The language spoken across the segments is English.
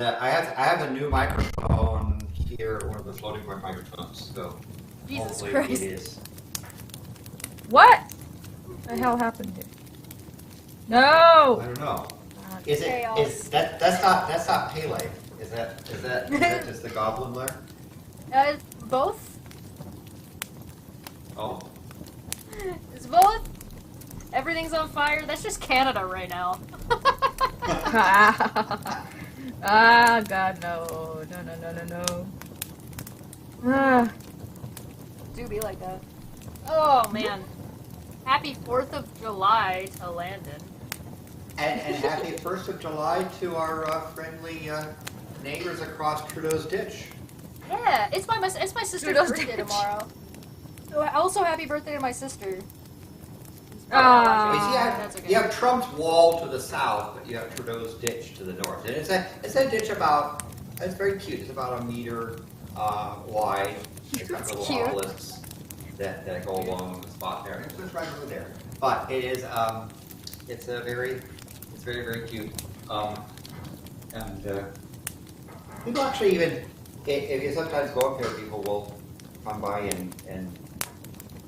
I have a new microphone here, one of the floating point microphones. So Jesus hopefully Christ. it is. What the hell happened here? I No! don't know. Chaos. That's not Pele? Is that just the goblin there? Both. Oh. It's both. Everything's on fire. That's just Canada right now. Ah, God, no. No. Ah. Do be like that. Oh, man. Happy 4th of July to Landon. And happy 1st of July to our friendly neighbors across Trudeau's ditch. Yeah, it's my sister's Trudeau's birthday ditch. tomorrow. So also happy birthday to my sister. That's okay. You have Trump's wall to the south, but you have Trudeau's ditch to the north. And it's a ditch it's very cute. It's about a meter wide. It's got little cute. obelisks that go along the spot there. It's just right over there. But it is, it's very, very cute. And people actually even, if you sometimes go up there, people will come by and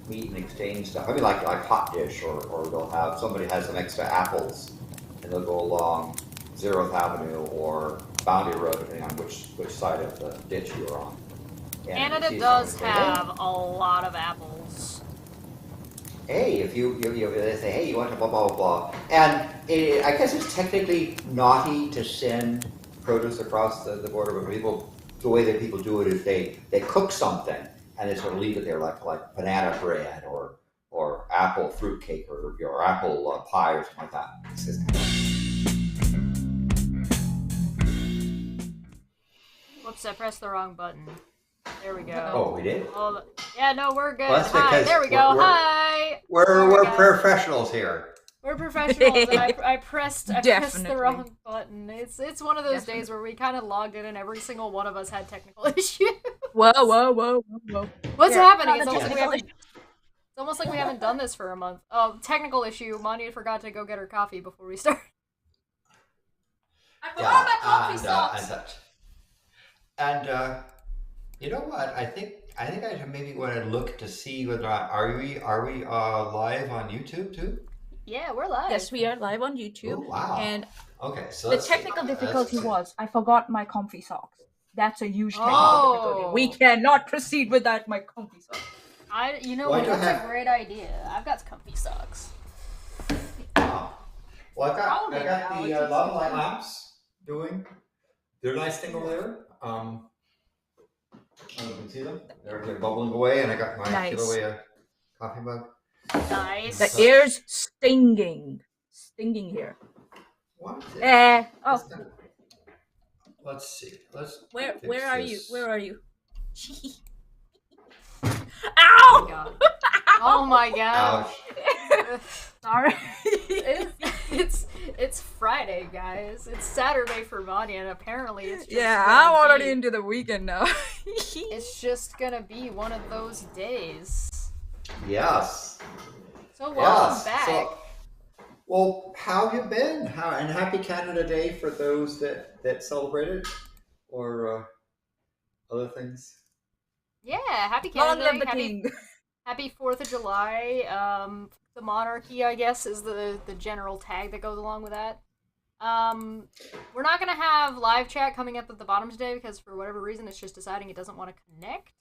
meet and exchange stuff. I mean, like hot dish, or they'll have somebody has some extra apples, and they'll go along 0th Avenue or Boundary Road, depending on which side of the ditch you're on. And Canada does have a lot of apples. Hey, if you they say, hey, you want to blah blah blah, and I guess it's technically naughty to send produce across the border, but the way that people do it is they cook something and they sort of leave it there, like banana bread or apple fruit cake or apple pie or something like that. It's just Whoops, I pressed the wrong button. There we go. Oh, we did? Yeah, no, we're good. Well, Hi, there we go. Hi. We're professionals here. We're professionals, and I pressed the wrong button. It's one of those Definitely. days where we kind of logged in, and every single one of us had technical issues. Whoa. What's happening? It's Not a almost like we haven't done this for a month. Oh, technical issue. Maanyaa forgot to go get her coffee before we start. I forgot my coffee socks. And you know what? I think I maybe want to look to see whether or not are we live on YouTube too? Yeah, we're live. Yes, we are live on YouTube. Oh, wow. And okay, so the technical difficulty was I forgot my comfy socks. That's a huge technical difficulty. We cannot proceed without my comfy socks. That's a great idea. I've got comfy socks. Oh. Well, I got the lava light lamps doing their nice thing over there. You can see them. They're bubbling away, and I got my giveaway coffee mug. Nice. The air's stinging here. What? Let's see. Where are you? Where are you? Ow! Ow! Oh my god. Ouch. Sorry. It's Friday, guys. It's Saturday for Maanyaa, and apparently it's just I'm already into the weekend now. It's just gonna be one of those days. Yes. So welcome back. So, well, how have you been? And happy Canada Day for those that celebrate it, or other things. Yeah, happy Canada Day. Happy 4th of July. The monarchy, I guess, is the general tag that goes along with that. We're not gonna have live chat coming up at the bottom today because for whatever reason it's just deciding it doesn't want to connect.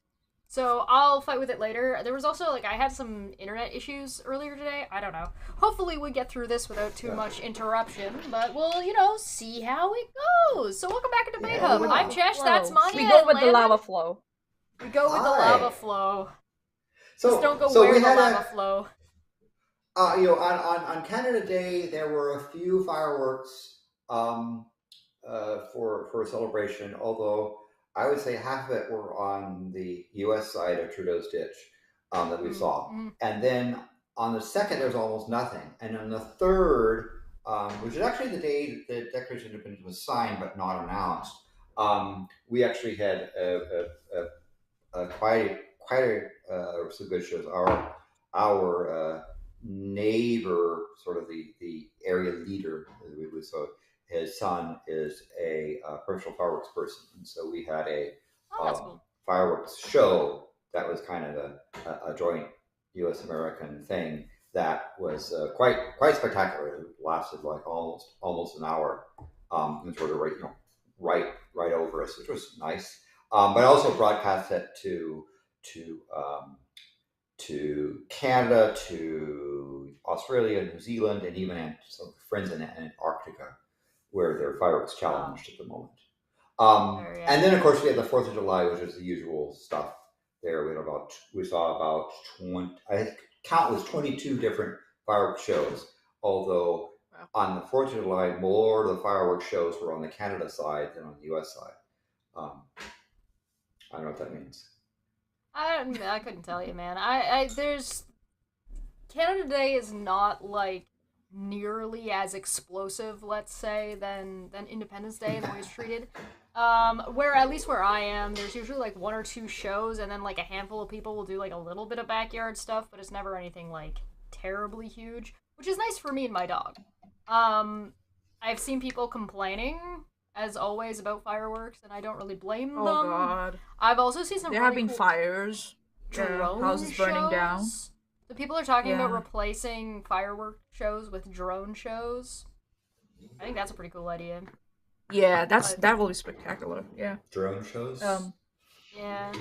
So I'll fight with it later. There was also, I had some internet issues earlier today. I don't know. Hopefully we get through this without too much interruption, but we'll, see how it goes. So welcome back to Debate Hub. I'm Chesh, that's Maanyaa. We go with the lava flow. We go with the lava flow. So, just don't go so where we the had lava flow. On Canada Day, there were a few fireworks for a celebration, although I would say half of it were on the U.S. side of Trudeau's ditch that we saw. And then on the second, there's almost nothing. And on the third, which is actually the day the Declaration of Independence was signed but not announced, we actually had quite some good shows. Our neighbor, sort of the area leader, so his son is a professional fireworks person, and so we had a that's cool. fireworks show that was kind of a joint U.S. American thing that was quite spectacular. It lasted like almost an hour, and sort of right over us, which was nice. But I also broadcast it to Canada, to Australia, New Zealand, and even some friends in Antarctica, where they're fireworks challenged at the moment. And then, of course, we had the 4th of July, which is the usual stuff. There, we saw about 20. I think count was 22 different fireworks shows. Although on the 4th of July, more of the fireworks shows were on the Canada side than on the U.S. side. I don't know what that means. I couldn't tell you, man. There's Canada Day is not like nearly as explosive, let's say, than Independence Day and the way it's treated. Where at least where I am, there's usually like 1 or 2 shows, and then like a handful of people will do like a little bit of backyard stuff, but it's never anything like terribly huge, which is nice for me and my dog. I've seen people complaining, as always, about fireworks, and I don't really blame them. Oh God! I've also seen some. There have been fires. Drone houses burning down. So people are talking about replacing firework shows with drone shows. I think that's a pretty cool idea. Yeah, that will be spectacular. Yeah. Drone shows. Yeah.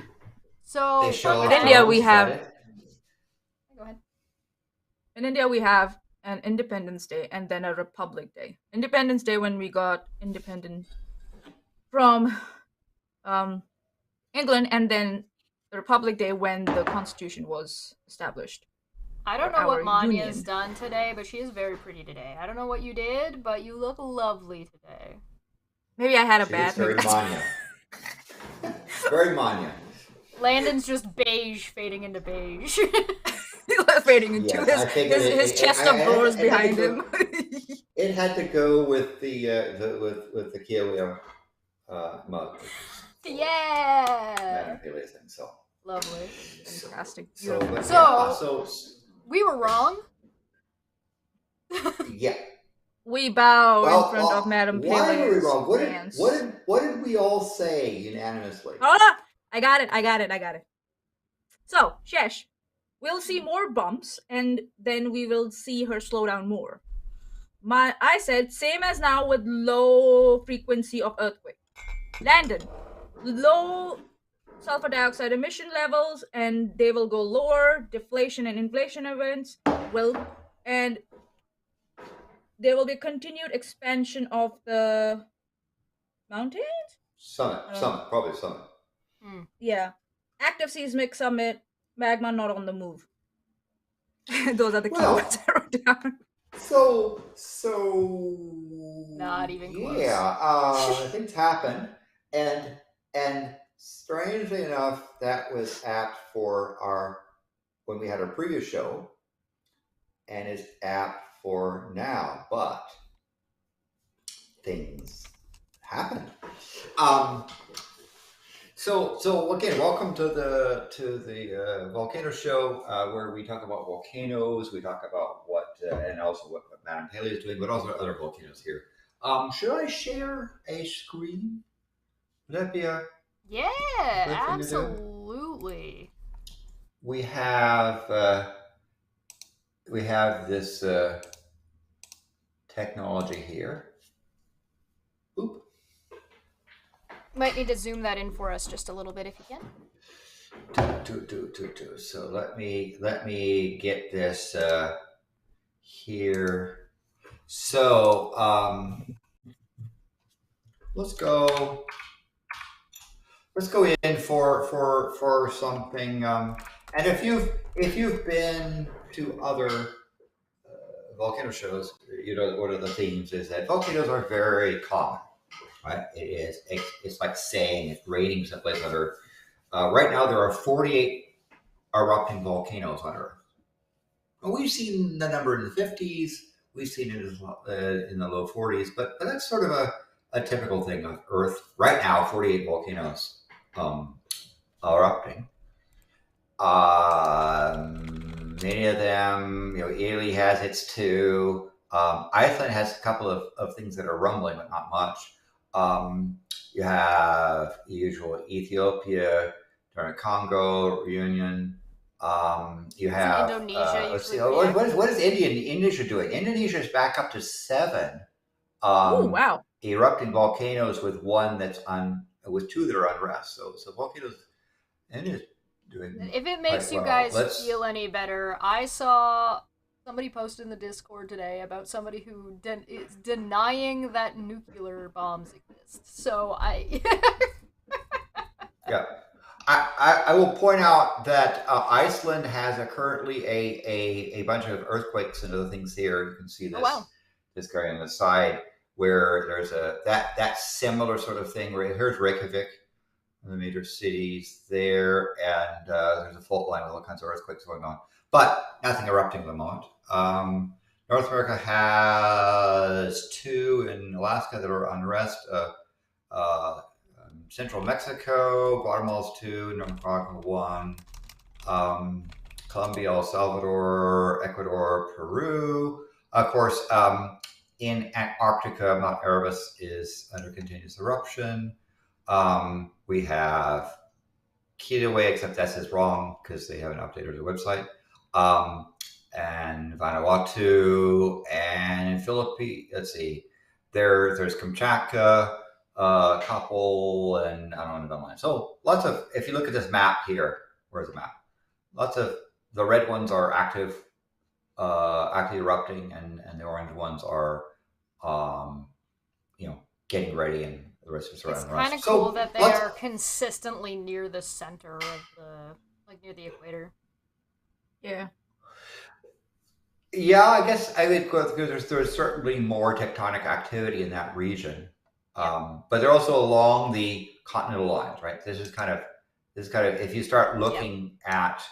So in India we have. Go ahead. In India we have an Independence Day and then a Republic Day. Independence Day when we got independent from England, and then the Republic Day when the Constitution was established. I don't know what Maanya's done today, but she is very pretty today. I don't know what you did, but you look lovely today. Maybe I had a bad. Very Maanyaa. Very Maanyaa. Landon's just beige fading into beige. Fading into his chest of drawers behind him. It had to go with the Kiwi mug. Yeah. Madam Pele thing. So lovely. Fantastic. So we were wrong. Yeah. We bow in front of Madam Pele. Why were we wrong? What did we all say unanimously? Hold up! I got it. So, Shesh, we'll see more bumps, and then we will see her slow down more. I said, same as now with low frequency of earthquake. Landon, low sulfur dioxide emission levels, and they will go lower. Deflation and inflation events and there will be continued expansion of the mountains? Probably summit. Yeah. Active seismic summit, magma not on the move. Those are the keywords I wrote down. So not even close. Yeah, things happen, and strangely enough, that was apt for when we had our previous show, and is apt for now, but things happen. So again, welcome to the Volcano Show, where we talk about volcanoes. We talk about and also what Madam Pele is doing, but also other volcanoes here. Should I share a screen? Would that be a absolutely. We have this technology here. Oop. Might need to zoom that in for us just a little bit if you can. So let me get this here. So let's go in for something. And if you've been to other volcano shows, you know what are the themes is that volcanoes are very common. Right? It's like saying it's raining someplace on Earth. Right now, there are 48 erupting volcanoes on Earth. Well, we've seen the number in the 50s. We've seen it in the low 40s, but that's sort of a typical thing of Earth. Right now, 48 volcanoes erupting. Many of them, Italy has its 2. Iceland has a couple of things that are rumbling, but not much. You have the usual Ethiopia, during Congo, Reunion. You have, Indonesia let's see, usually what is Indonesia doing? Indonesia is back up to 7 Oh wow. erupting volcanoes with 2 that are unrest. So volcanoes, India's doing If it quite makes you well. guys feel any better, I saw somebody posted in the Discord today about somebody who is denying that nuclear bombs exist. So Yeah. I will point out that Iceland has currently a bunch of earthquakes and other things here. You can see this this guy on the side where there's that similar sort of thing. Where here's Reykjavik, one of the major cities there, and there's a fault line with all kinds of earthquakes going on, but nothing erupting at the moment. North America has 2 in Alaska that are unrest. Central Mexico, Guatemala's 2, Nicaragua 1, Colombia, El Salvador, Ecuador, Peru. Of course, in Antarctica, Mount Erebus is under continuous eruption. We have Kilauea, except that is wrong because they haven't updated their website. And Vanuatu and Philippines. Let's see, there's Kamchatka, couple, and I don't know. So lots of, if you look at this map here, where's the map? Lots of the red ones are actively erupting, and the orange ones are, getting ready, and the rest of it's kind of cool that they are consistently near the center of near the equator. Yeah. Yeah, I guess I think there's certainly more tectonic activity in that region. But they're also along the continental lines, right? This is kind of, if you start looking at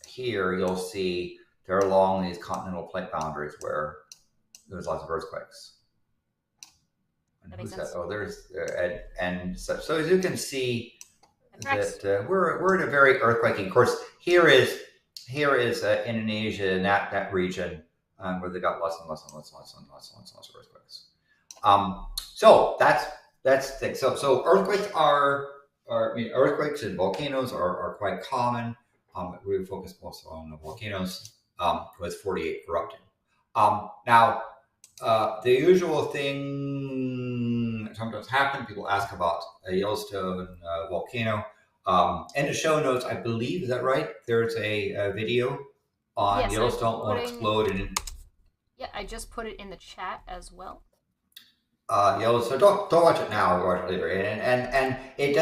here, you'll see they're along these continental plate boundaries where there's lots of earthquakes. And that makes sense. Oh, there's and such. So as you can see, that we're in a very earthquaking. Of course, here is Indonesia and that region where they got lots of earthquakes. So that's the thing. So earthquakes earthquakes and volcanoes are quite common. We focus most on the volcanoes with 48 erupting. Now, the usual thing that sometimes happens, people ask about a Yellowstone volcano. In the show notes, I believe, is that right? There's a video on Yellowstone won't explode. Yeah, I just put it in the chat as well. Yellowstone, don't watch it now. Watch it later, and it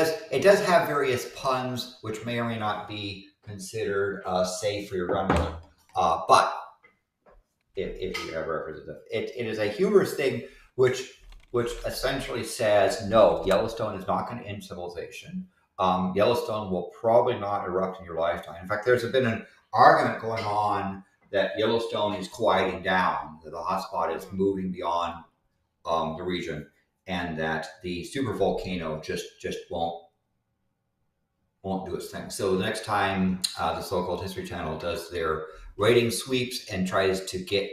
does have various puns which may or may not be considered safe for your grandmother. But if you ever visit it is a humorous thing which essentially says, no, Yellowstone is not going to end civilization. Yellowstone will probably not erupt in your lifetime. In fact, there's been an argument going on that Yellowstone is quieting down, that the hotspot is moving beyond the region, and that the supervolcano just won't do its thing. So the next time the so-called History Channel does their rating sweeps and tries to get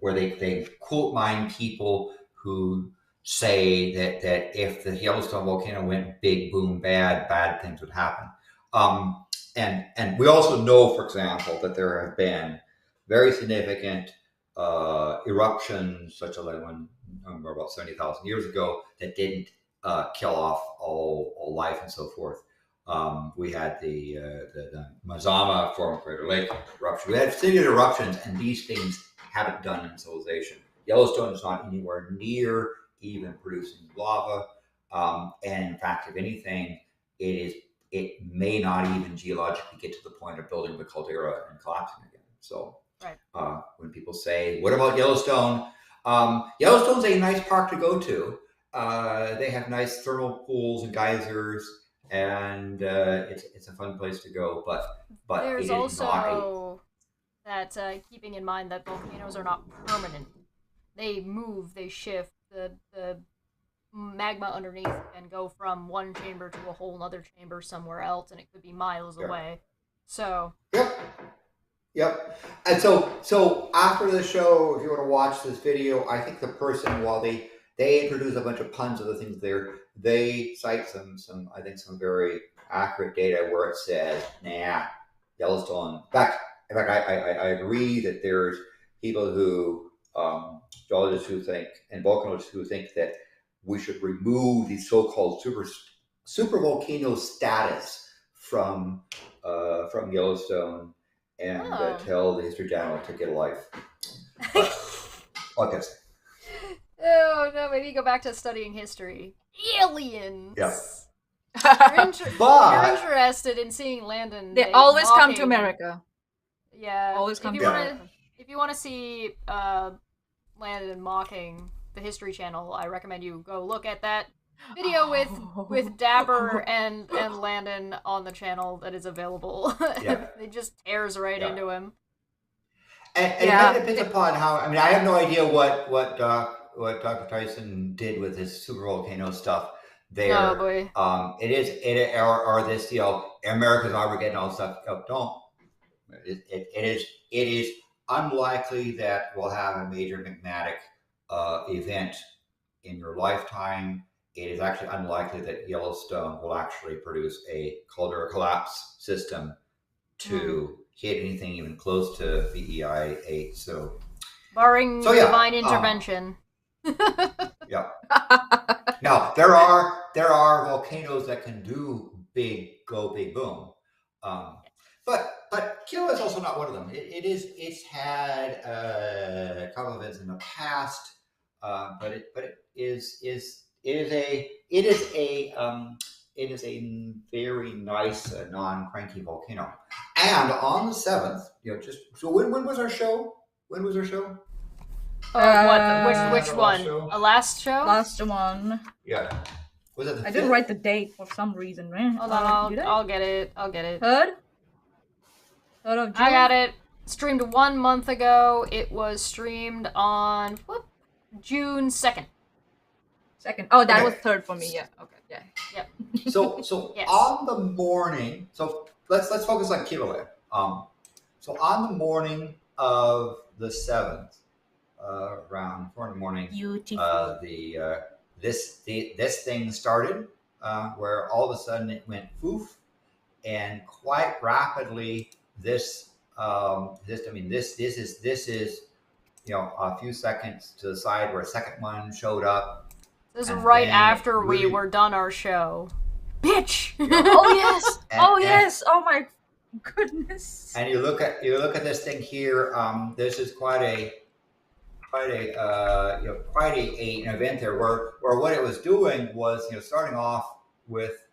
where they quote mine people who say that if the Yellowstone volcano went big, boom, bad things would happen. And we also know, for example, that there have been very significant eruptions, such as one about 70,000 years ago, that didn't kill off all life and so forth. We had the Maanyaa former crater lake eruption. We had continued eruptions, and these things haven't done in civilization. Yellowstone is not anywhere near even producing lava, and in fact, if anything, it may not even geologically get to the point of building the caldera and collapsing again. So, when people say, "What about Yellowstone?" Yellowstone's a nice park to go to. They have nice thermal pools and geysers, and it's a fun place to go. But there's it is also that keeping in mind that volcanoes are not permanent. They move, they shift. The magma underneath can go from one chamber to a whole other chamber somewhere else, and it could be miles away. So Yep. And so after the show, if you want to watch this video, I think the person, while they introduce a bunch of puns of the things there, they cite some I think some very accurate data where it says, nah, Yellowstone. In fact, I agree that there's people who geologists who think and volcanoes who think that we should remove the so-called super volcano status from Yellowstone and tell the History Channel to get a life. But, okay. Oh no, maybe go back to studying history. Aliens. Yeah. You're interested in seeing Landon. They always come to America. Yeah. Always come to America. If you want to see Landon mocking the History Channel, I recommend you go look at that video with Dapper and Landon on the channel that is available. Yeah. It just tears right into him. And it kind of depends upon how. I mean, I have no idea what Dr. Tyson did with his super volcano stuff there. Oh boy. Or this, America's Armageddon, all stuff. Don't. It is unlikely that we'll have a major magmatic event in your lifetime. It is actually unlikely that Yellowstone will actually produce a caldera collapse system to hit anything even close to VEI 8. So, barring divine intervention. Yeah. Now there are volcanoes that can do go big boom, but Kilo is also not one of them. It's had a couple of events in the past, but it is a very nice non-cranky volcano. And on the 7th, when was our show? When was our show? Which one? A last show? Last one. Yeah. Was it the 5th? I didn't write the date for some reason, right? Hold on, I'll get it. Third of June? I got it. Streamed 1 month ago. It was streamed on June 2nd. Oh, that was 3rd for me. Yeah. Okay. Yeah. Yep. So yes. On the morning. So let's focus on Kilauea. So on the morning of the 7th, around 4 in the morning, this thing started, where all of a sudden it went poof, and quite rapidly this is a few seconds to the side where a second one showed up. This is right after we were done our show. Bitch! Oh yes! Yes! Oh my goodness! And you look at this thing here. This is quite an event there, where what it was doing was starting off with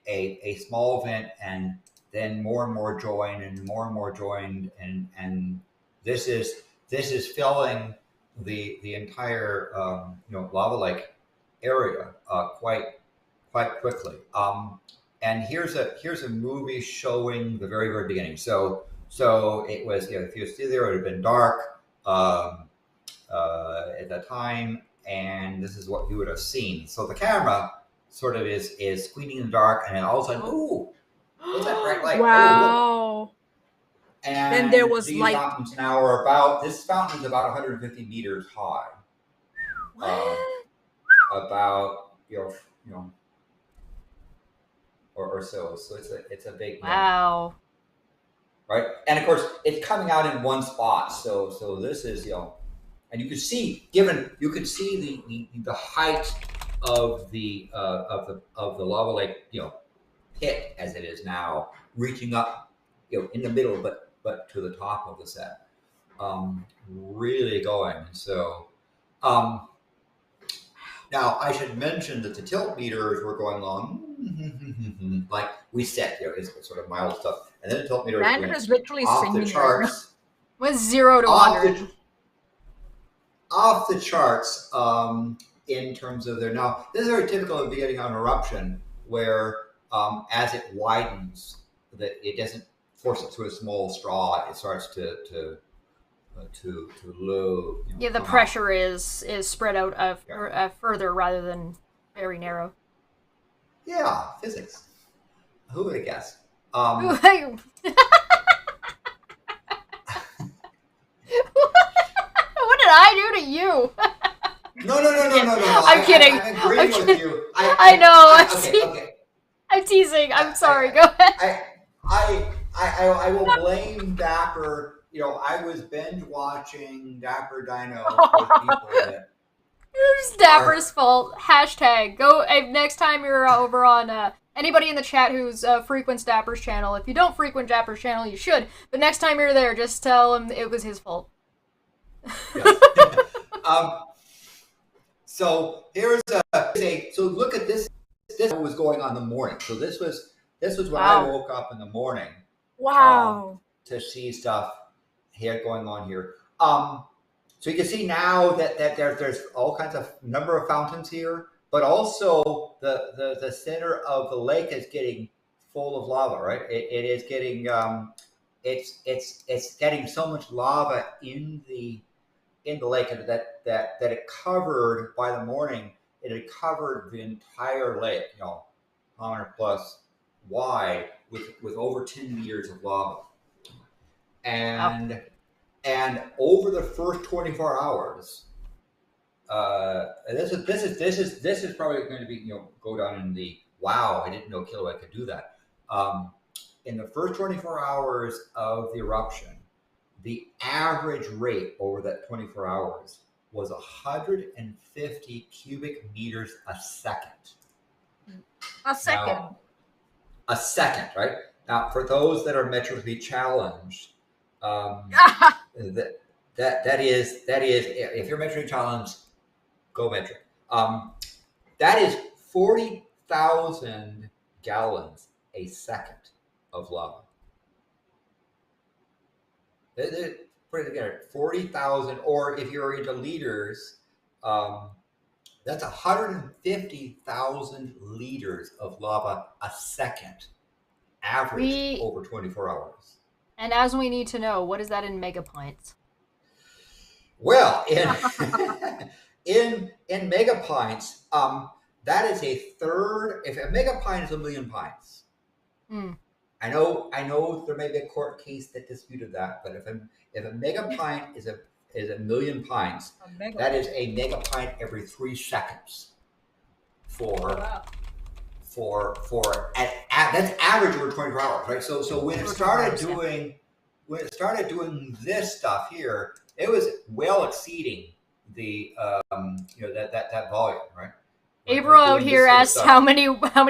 a small event, and then more and more joined, and this is filling the entire lava lake area quite quickly. And here's a movie showing the very, very beginning. So it was, if you see there, it would have been dark at the time, and this is what you would have seen. So the camera sort of is squinting in the dark, and then all of a sudden, ooh, what's that bright light? Wow. And then there was these light. Fountains now are this fountain is about 150 meters high. What? About or so. So it's a big wow. Right, and of course it's coming out in one spot. So this is and you can see the height of the lava lake pit as it is now, reaching up in the middle, but to the top of the set, really going. So now I should mention that the tilt meters were going on like we said, it's sort of mild stuff, and then the tilt meters Landon is literally off singing the charts. With 0 to 100. Off the charts in terms of their. Now, this is very typical of beginning an eruption, where as it widens, that it doesn't force it through a small straw. It starts to low. The pressure is spread out further rather than very narrow. Yeah, physics. Who would have guessed? What did I do to you? No. I'm kidding. I'm agreeing with you. I know. Okay. I'm teasing. I'm sorry. Go ahead. I will blame Dapper. I was binge watching Dapper Dino with people that. It's Dapper's fault. Hashtag. Go next time you're over on anybody in the chat who's frequents Dapper's channel. If you don't frequent Dapper's channel, you should. But next time you're there, just tell him it was his fault. Yes. So here's so look at this. This was going on in the morning. So this was when I woke up in the morning. Wow. To see stuff here going on here. So you can see now that there's all kinds of number of fountains here, but also the center of the lake is getting full of lava, right? It is getting it's getting so much lava in the lake that it covered by the morning. It had covered the entire lake, kilometer plus wide, with over 10 meters of lava, and over the first 24 hours, this is probably going to be go down in the wow. I didn't know Kilauea could do that. In the first 24 hours of the eruption, the average rate over that 24 hours was 150 cubic meters a second. A second. Now, a second, right? Now, for those that are metrically challenged, that is if you're metrically challenged, go metric. That is 40,000 gallons a second of lava. Put it together, 40,000, or if you're into liters, that's 150,000 liters of lava a second, average over 24 hours. And as we need to know, what is that in megapints? Well, in megapints, that is a third. If a megapint is 1,000,000 pints, I know there may be a court case that disputed that, but if a megapint is a 1,000,000 pints, that is a megapint every 3 seconds. That's average over 24 hours, right? So when it started doing this stuff here, it was well exceeding the that volume, right? April out here asked how many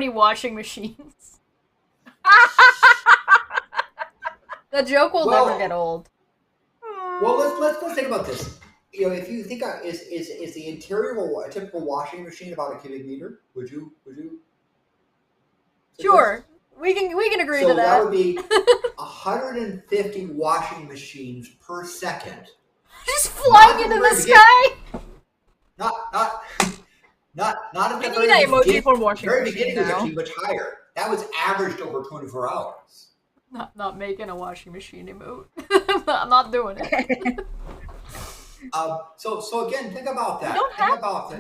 washing machines. The joke will never get old. Well, let's think about this. If you think is the interior of a typical washing machine about a cubic meter? Would you? Sure, we can agree to that. So that would be 150 washing machines per second. Just flying into the sky. Not at the very beginning. Very beginning was actually much higher. That was averaged over 24 hours. Not making a washing machine emote. I'm not doing it. So again, think about that. Think about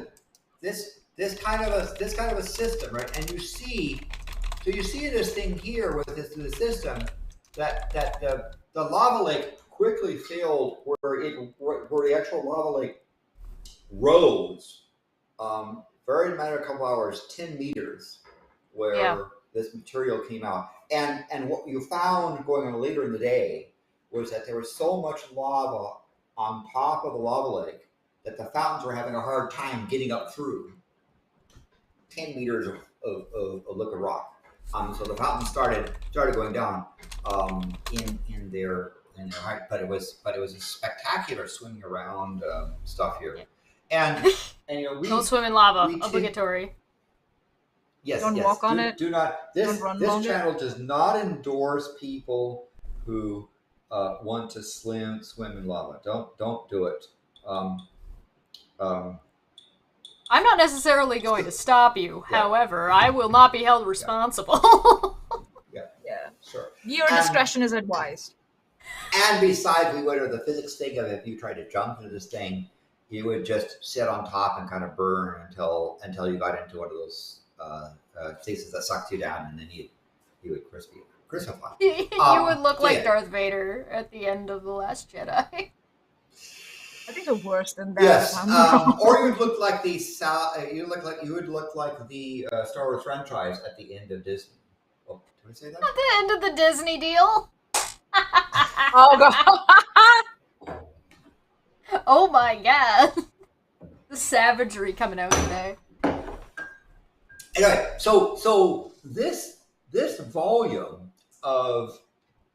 this kind of a system, right? And you see this thing here with this system that the lava lake quickly filled where the actual lava lake rose. Very matter of a couple hours, 10 meters, where this material came out. And what you found going on later in the day was that there was so much lava on top of the lava lake that the fountains were having a hard time getting up through 10 meters of liquid rock. So the fountains started going down in their height, but it was a spectacular swimming around stuff here. And don't swim in lava, obligatory. Yes, don't walk on it. Do not. This channel does not endorse people who want to swim in lava. Don't do it. I'm not necessarily going to stop you. Yeah. However, I will not be held responsible. Yeah, sure. Your discretion is advised. And besides, we went over the physics thing of if you tried to jump into this thing, you would just sit on top and kind of burn until you got into one of those stasis that sucked you down, and then you would crispy it. crucified. You would look like Darth Vader at the end of The Last Jedi. I think the worse than that. Yes, or you'd look like the you would look like the Star Wars franchise at the end of Disney. Oh, did I say that? At the end of the Disney deal. Oh god! Oh my god! The savagery coming out today. Anyway, so this volume of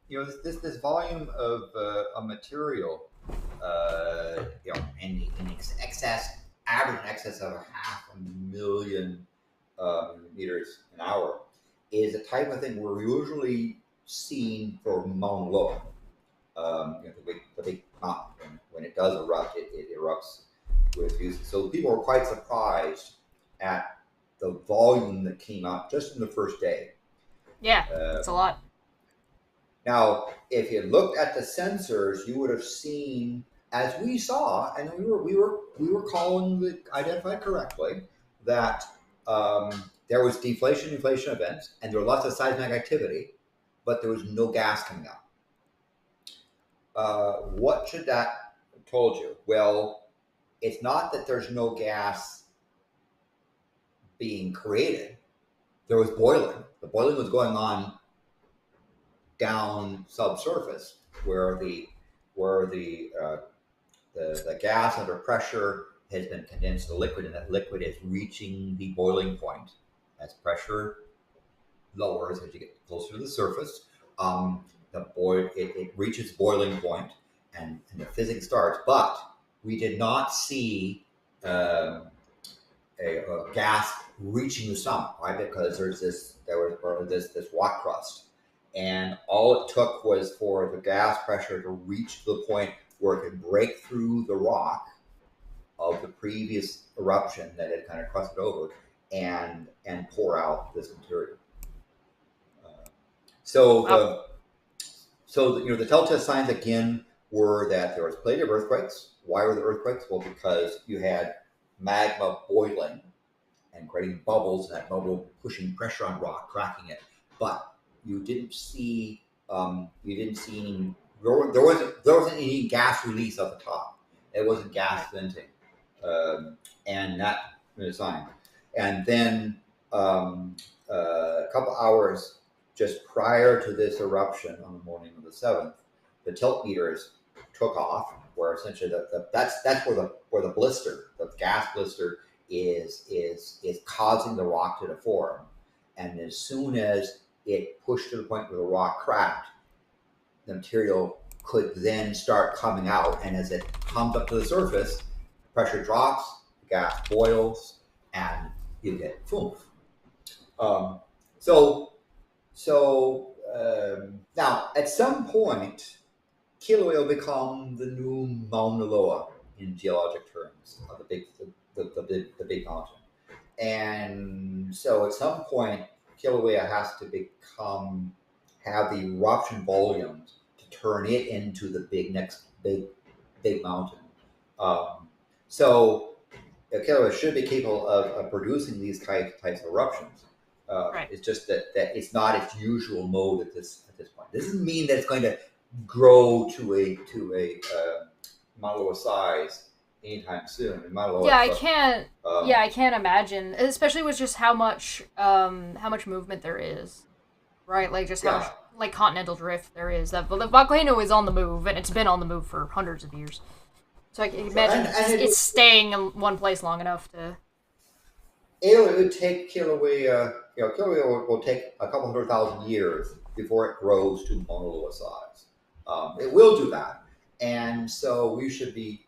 this volume of material, in excess, average in excess of 500,000 meters an hour, is a type of thing we're usually seen for Mauna Loa. The big mountain, when it does erupt, it erupts with use. So people were quite surprised at the volume that came out just in the first day. Yeah, it's a lot. Now, if you looked at the sensors, you would have seen, as we saw, and we were calling identified correctly, that there was deflation, inflation events, and there were lots of seismic activity, but there was no gas coming out. What should that have told you? Well, it's not that there's no gas being created. There was boiling. The boiling was going on down subsurface, where the gas under pressure has been condensed to liquid, and that liquid is reaching the boiling point. As pressure lowers as you get closer to the surface, it reaches boiling point, and the physics starts. But we did not see a gas reaching the summit, right? Because there was this rock crust, and all it took was for the gas pressure to reach the point where it could break through the rock of the previous eruption that had kind of crusted over, and pour out this material. The telltale signs again were that there was plenty of earthquakes. Why were the earthquakes? Well, because you had magma boiling and creating bubbles, and that bubble pushing pressure on rock, cracking it. But you didn't see any. There wasn't any gas release at the top. It wasn't gas venting, and that was a sign. And then a couple hours just prior to this eruption on the morning of the 7th, the tilt meters took off, where essentially that's where the blister, the gas blister, is causing the rock to deform. And as soon as it pushed to the point where the rock cracked, the material could then start coming out. And as it comes up to the surface, pressure drops, the gas boils, and you get foof. Now, at some point, Kilauea will become the new Mauna Loa in geologic terms of the big mountain. And so at some point, Kilauea has to have the eruption volumes to turn it into the next big mountain. Kilauea should be capable of producing these types of eruptions. Right. It's just that it's not its usual mode at this point. This doesn't mean that it's going to grow to a Mauna Loa size anytime soon. I can't imagine, especially with just how much movement there is, right? Like just how much, like continental drift there is. The volcano is on the move, and it's been on the move for hundreds of years. So I can imagine it's staying in one place long enough to. It would take Kilauea. Kilauea will take a couple 100,000 years before it grows to Mauna Loa size. It will do that, and so we should be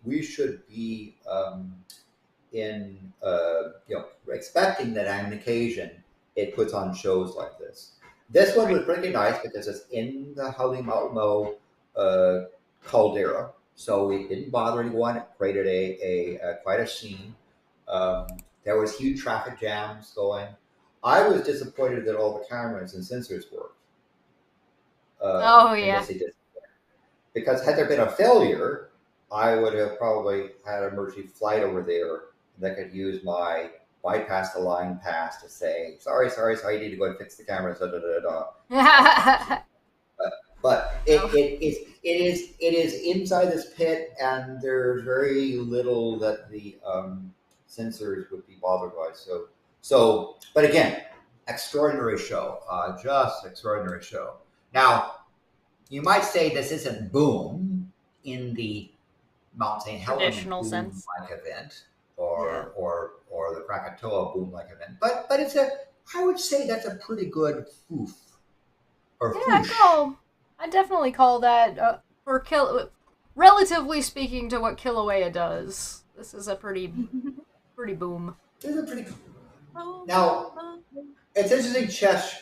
expecting that on occasion it puts on shows like this. This one was pretty nice because it's in the Halemaumau caldera, so we didn't bother anyone. It created quite a scene. There was huge traffic jams going. I was disappointed that all the cameras and sensors worked. Because had there been a failure, I would have probably had an emergency flight over there that could use my bypass the line pass to say, sorry, you need to go and fix the cameras, But it is inside this pit, and there's very little that the sensors would be bothered by. So, but again, extraordinary show, just extraordinary show. Now, you might say this isn't boom in the Mount St. Helena boom-like event, or the Krakatoa boom-like event, but it's I would say that's a pretty good foof. I definitely call that relatively speaking to what Kilauea does. This is a pretty boom. This is a pretty. Now, it's interesting, Chesh.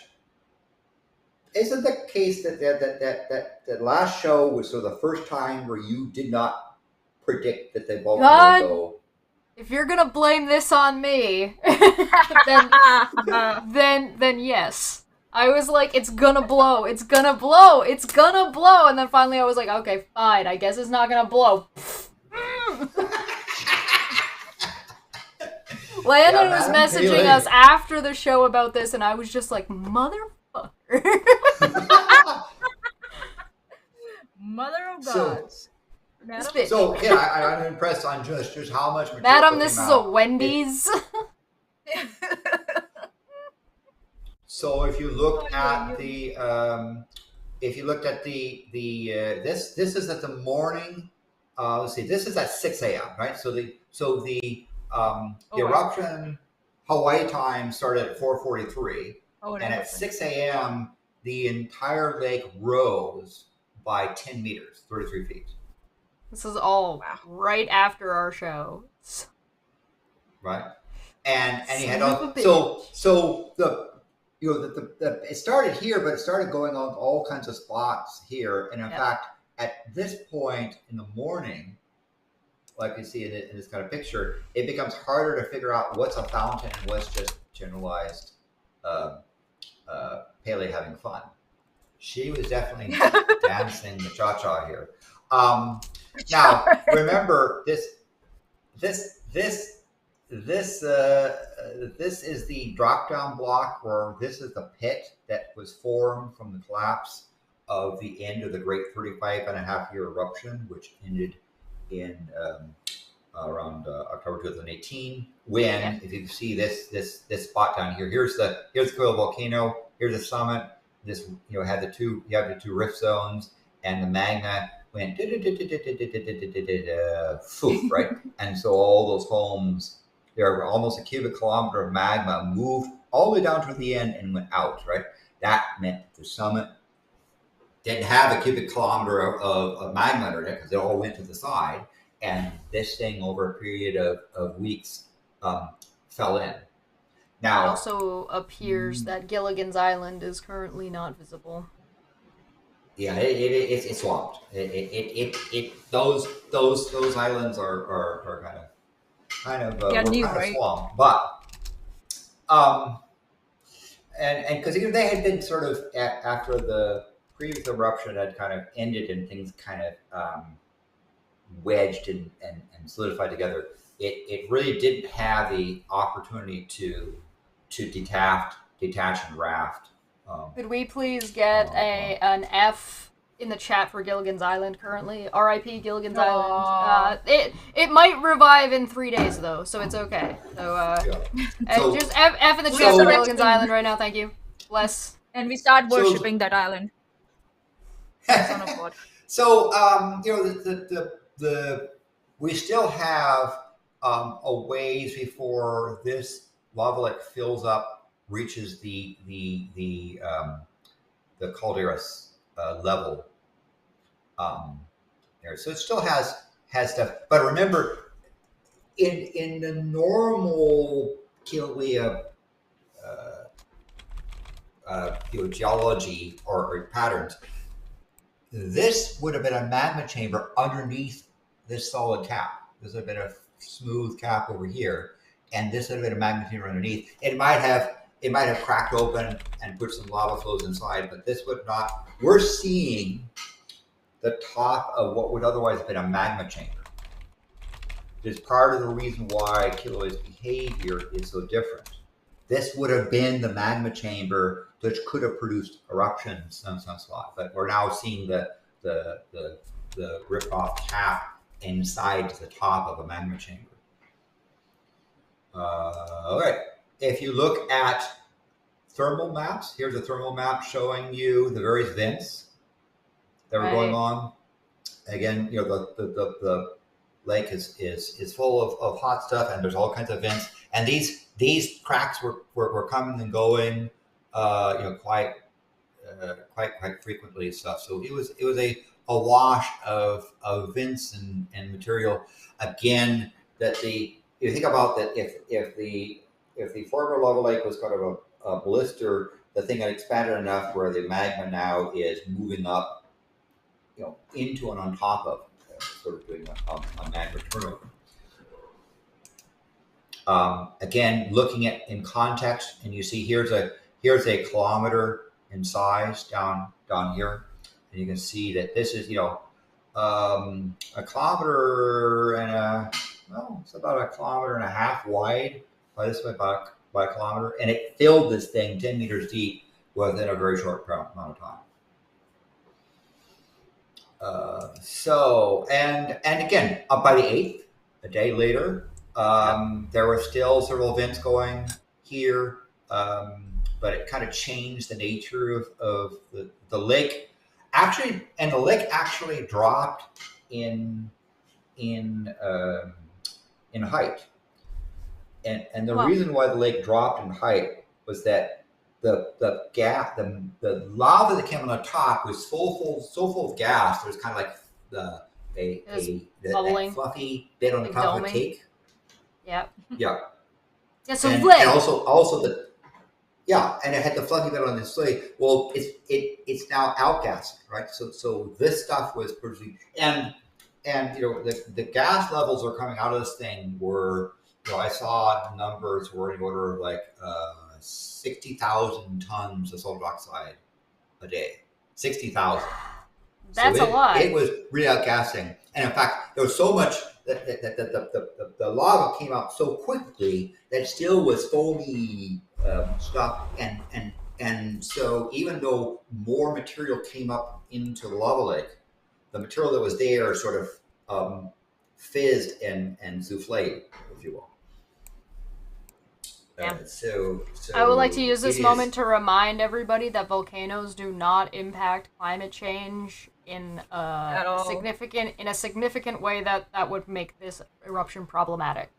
Isn't the case that last show was sort of the first time where you did not predict that the volcano would go? If you're gonna blame this on me, then yes. I was like, it's gonna blow, and then finally I was like, okay, fine, I guess it's not gonna blow. Landon was messaging us after the show about this, and I was just like, motherfucker. Mother of God. So yeah, I'm impressed on just how much material. Madam, this is a Wendy's. So if you look at the, this is at the morning. Let's see, this is at 6 a.m. right? So the eruption Hawaii time started at 4:43, and at 6 a.m. the entire lake rose by 10 meters, 33 feet. This is all right after our show, right? And you had it started here, but it started going on all kinds of spots here. And in fact, at this point in the morning, like you see in this kind of picture, it becomes harder to figure out what's a fountain and what's just generalized Pele having fun. She was definitely dancing the cha-cha here. Now, remember, this is the drop-down block, or this is the pit that was formed from the collapse of the end of the Great 35.5-year eruption, which ended in around October 2018. When, if you see this spot down here, here's the Coil volcano, here's the summit. This had the two rift zones, and the magma went right, and so all those homes. There were almost a cubic kilometer of magma moved all the way down to the end and went out, right? That meant the summit didn't have a cubic kilometer of magma under it because it all went to the side. And this thing, over a period of weeks, fell in. Now, it also appears that Gilligan's Island is currently not visible. Yeah, it's swamped. Those islands are kind of swamped, but and because they had been sort of after the previous eruption had kind of ended and things kind of wedged and solidified together, it really didn't have the opportunity to detach and raft. Could we please get an F in the chat for Gilligan's Island currently? R.I.P. Gilligan's Island. It might revive in 3 days though, so it's okay. So, just F in the chat for Gilligan's Island right now. Thank you. Bless. And we start worshipping that island. Son of God. So we still have a ways before this lava lake fills up, reaches the calderas level there. So it still has stuff. But remember, in the normal Kilauea geology or patterns, this would have been a magma chamber underneath this solid cap. This would have been a smooth cap over here, and this would have been a magma chamber underneath. It might have cracked open and put some lava flows inside, but this would not. We're seeing the top of what would otherwise have been a magma chamber. is part of the reason why Kilaue's behavior is so different. This would have been the magma chamber which could have produced eruptions in some spot, but we're now seeing the rip-off cap inside the top of a magma chamber. All right, if you look at thermal maps, here's a thermal map showing you the various vents that were going on. Again, you know, the lake is full of hot stuff, and there's all kinds of vents. And these cracks were coming and going, you know, quite frequently and stuff. So it was a wash of vents and material. Again, that you think about that if the former lava lake was kind of a blister, the thing had expanded enough where the magma now is moving up, you know, into and on top of, sort of doing a magma turnover. Again, looking at in context, and you see here's a kilometer in size down here, and you can see that this is, you know, a kilometer and it's about a kilometer and a half wide by this way, by a kilometer, and it filled this thing 10 meters deep within a very short amount of time. So, and again, up by the 8th, a day later, there were still several events going here, but it kind of changed the nature of the lake. Actually, and the lake actually dropped in height. And the reason why the lake dropped in height was that the lava that came on the top was so full of gas. There was kind of like that fluffy bit on the top of a cake. Yep. Yeah. Yeah. So and also and it had the fluffy bit on the display. Well, it's now outgassing, right? So this stuff was producing, and you know, the gas levels are coming out of this thing were, you know, I saw numbers were in the order of like 60,000 tons of sulfur dioxide a day. 60,000. That's a lot. It was really outgassing, and in fact, there was so much that the lava came out so quickly that it still was foamy stuff, and so even though more material came up into the lava lake, the material that was there sort of fizzed and souffled, if you will. Yeah. So I would like to use this moment to remind everybody that volcanoes do not impact climate change in a significant way that would make this eruption problematic.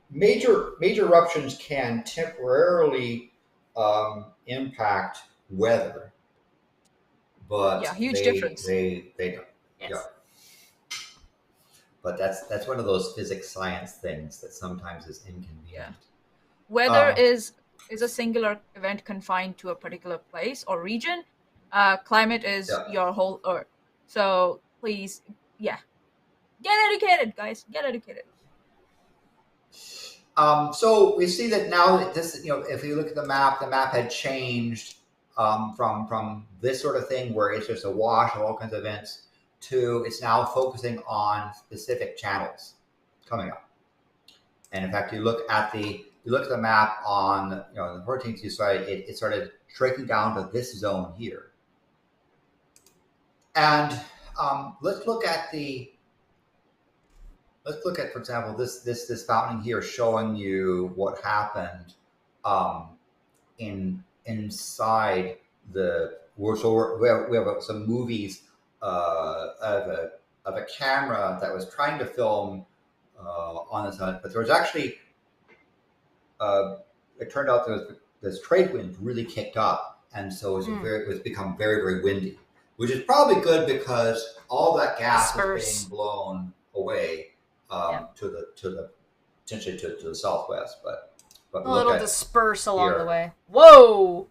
Major eruptions can temporarily impact weather, but huge difference. They don't. Yes. Yeah. But that's one of those physics science things that sometimes is inconvenient. Yeah. Weather is a singular event confined to a particular place or region. Climate is your whole Earth. So please, get educated, guys. Get educated. So we see that now that this, you know, if you look at the map had changed from this sort of thing where it's just a wash of all kinds of events to it's now focusing on specific channels coming up. And in fact, you look at the map on, you know, the 14th, you saw it started shrinking down to this zone here. And let's look at, for example, this fountain here showing you what happened inside the. So we have some movies of a camera that was trying to film on this side, but there was actually. It turned out that this trade wind really kicked up, and so it was become very, very windy, which is probably good because all that gas was being blown away to the potentially to the southwest, but a little disperse along the way. Whoa!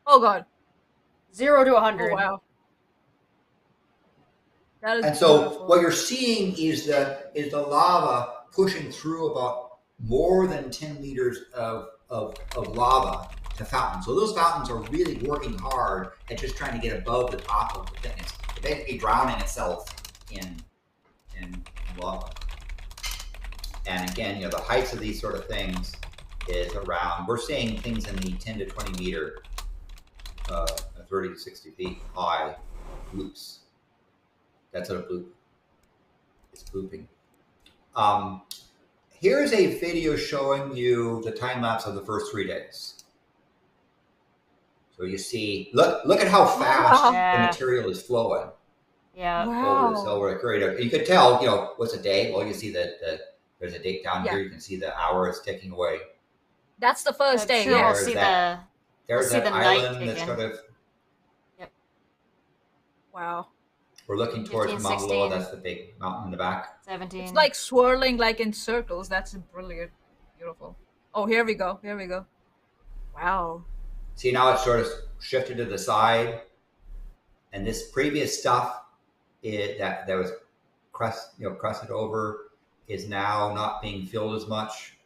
Oh god! 0 to 100. Oh, wow. That is beautiful. What you're seeing is the lava pushing through about more than 10 liters of lava to fountains. So those fountains are really working hard at just trying to get above the top of the thing. It's basically drowning itself in lava. And again, the heights of these sort of things is around, we're seeing things in the 10 to 20 meter, 30 to 60 feet high bloops. That's what a bloop is, blooping. Here's a video showing you the time lapse of the first 3 days. So you see, look at how fast the material is flowing. Yeah. Over the crater. You could tell, what's a day? Well, you see that there's a date down here. You can see the hour is ticking away. That's the first day. Sure, we'll see there's that island that's sort of. Yep. Wow. We're looking towards Mount Loa. That's the big mountain in the back. 17. It's like swirling like in circles. That's brilliant. Beautiful. Oh, here we go. Here we go. Wow. See, now it's sort of shifted to the side. And this previous stuff that was crusted over is now not being filled as much.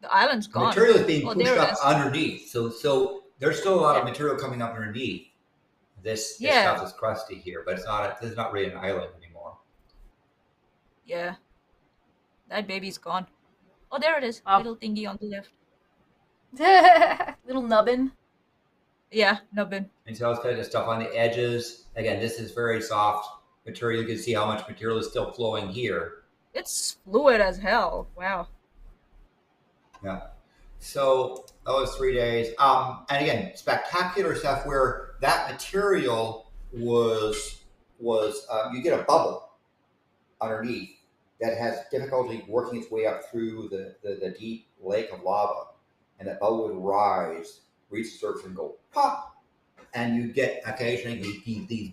The island's gone. The material is being pushed up underneath. So there's still a lot of material coming up underneath. This stuff is crusty here, but it's not really an island anymore. Yeah. That baby's gone. Oh, there it is. Oh. Little thingy on the left. Little nubbin. Yeah, nubbin. And so it's kind of stuff on the edges. Again, this is very soft material. You can see how much material is still flowing here. It's fluid as hell. Wow. Yeah. So that was 3 days. And again, spectacular stuff where that material was you get a bubble underneath that has difficulty working its way up through the deep lake of lava. And that bubble would rise, reach the surface and go pop. And you get occasionally these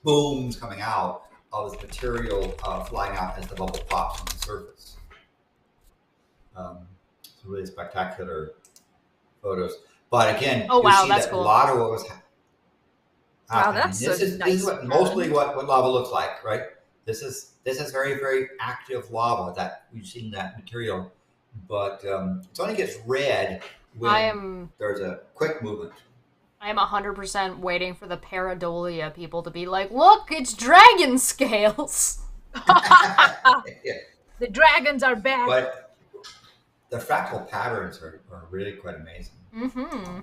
booms coming out of this material flying out as the bubble pops on the surface. It's really spectacular photos. But again, you see that's that cool. A lot of what was happening. Wow, that's this is mostly what lava looks like, right? This is very, very active lava that we've seen that material, but it only gets red when there's a quick movement. I am 100% waiting for the pareidolia people to be like, look, it's dragon scales. Yeah. The dragons are back. But the fractal patterns are really quite amazing. Mm-hmm.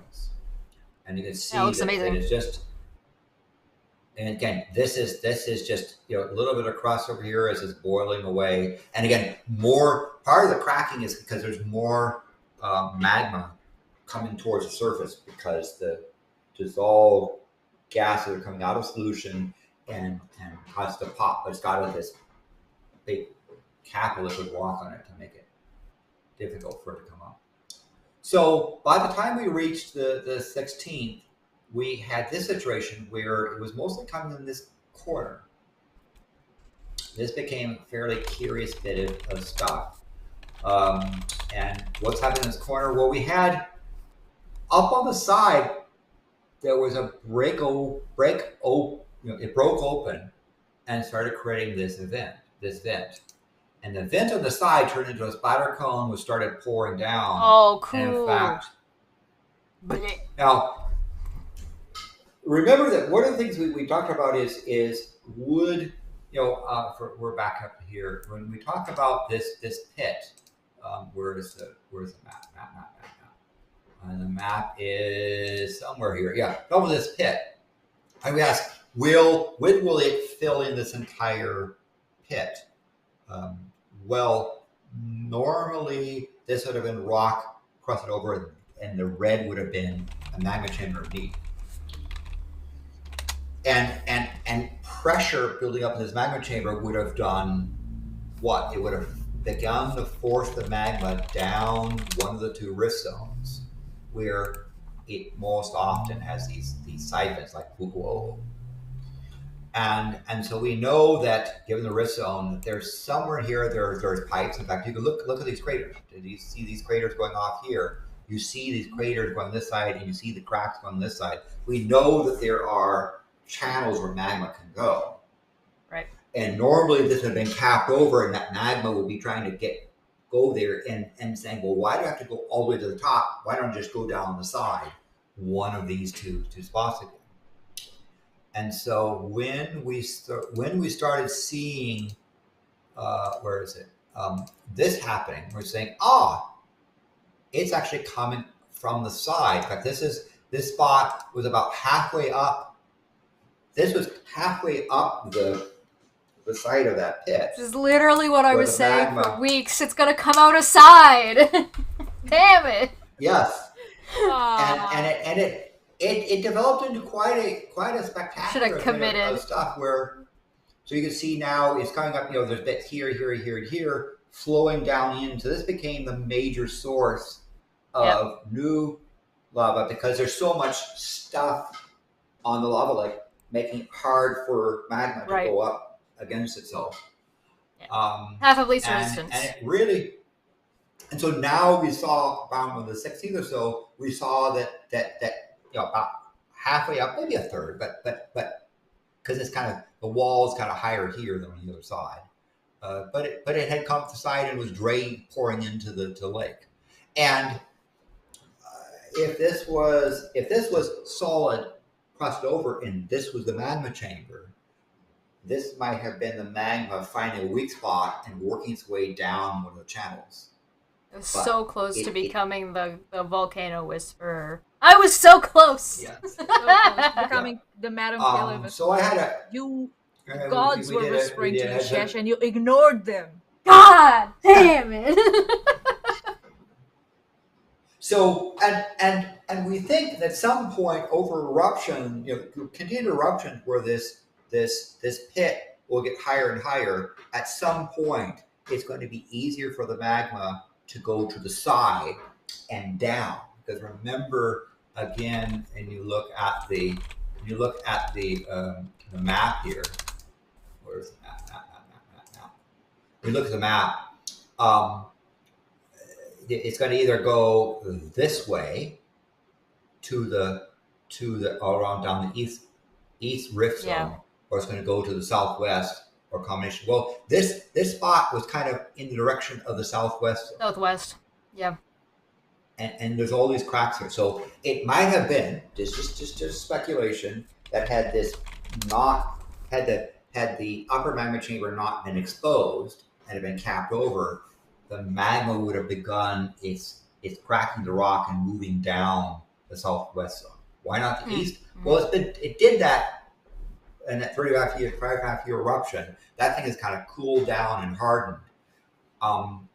And you can see that looks amazing. It's just, and again, this is just a little bit of crust over here as it's boiling away. And again, part of the cracking is because there's more magma coming towards the surface because the dissolved gases are coming out of solution and cause it to pop. But it's got this big cap of liquid rock on it to make it difficult for it to come up. So by the time we reached the 16th, we had this situation where it was mostly coming in this corner. This became a fairly curious bit of stuff. And what's happening in this corner? Well, we had up on the side, there was a it broke open and started creating this vent. And the vent on the side turned into a splatter cone, which started pouring down. Oh, cool. And in fact, now, remember that one of the things we talked about is wood, we're back up here. When we talk about this pit, where's the map? And the map is somewhere here. Yeah, over this pit. And we ask, when will it fill in this entire pit? Well, normally this would have been rock crusted over, and the red would have been a magma chamber underneath. And pressure building up in this magma chamber would have done what? It would have begun to force the magma down one of the two rift zones, where it most often has these side vents like Fukuoka. And so we know that given the rift zone, there's somewhere here there's pipes. In fact, you can look at these craters. Did you see these craters going off here? You see these craters going this side, and you see the cracks going this side. We know that there are channels where magma can go. Right. And normally this would have been capped over, and that magma would be trying to go there and saying, well, why do I have to go all the way to the top? Why don't I just go down the side? One of these two spots again. And so when we started seeing, where is it? this happening, we're saying, it's actually coming from the side. In fact, this spot was about halfway up. This was halfway up the side of that pit. This is literally what I was saying for weeks. It's gonna come out a side. Damn it. Yes. And it developed into quite a spectacular bit of stuff where, so you can see now it's coming up, there's bits here, and here, flowing down in. So this became the major source of new lava because there's so much stuff on the lava lake, making it hard for magma to go up against itself. Yeah. Half of least resistance. And it really, and so now we saw around the 16th or so, we saw that about halfway up, maybe a third, but because it's kind of, the wall is kind of higher here than on the other side. But it had come to the side and was drained, pouring into the lake. And if this was solid, crusted over, and this was the magma chamber, this might have been the magma finding a weak spot and working its way down one of the channels. It was so close to becoming the volcano whisperer. I was so close. Yes. So close to becoming the Madam Pele whisperer. So I had you gods were whispering to you, Shesh, and you ignored them. God damn it. So and we think that at some point over eruption, continued eruptions where this pit will get higher and higher. At some point, it's going to be easier for the magma to go to the side and down. Because remember, again, and you look at the map here. Where's the map? We look at the map. It's going to either go this way to the around down the east rift zone, or it's going to go to the southwest, or combination. Well, this spot was kind of in the direction of the southwest. Southwest, yeah. And there's all these cracks here, so it might have been just speculation that had the upper magma chamber not been exposed and had been capped over, the magma would have begun its cracking the rock and moving down the southwest zone. Why not the east? Well, it did that in that 35 year eruption. That thing has kind of cooled down and hardened.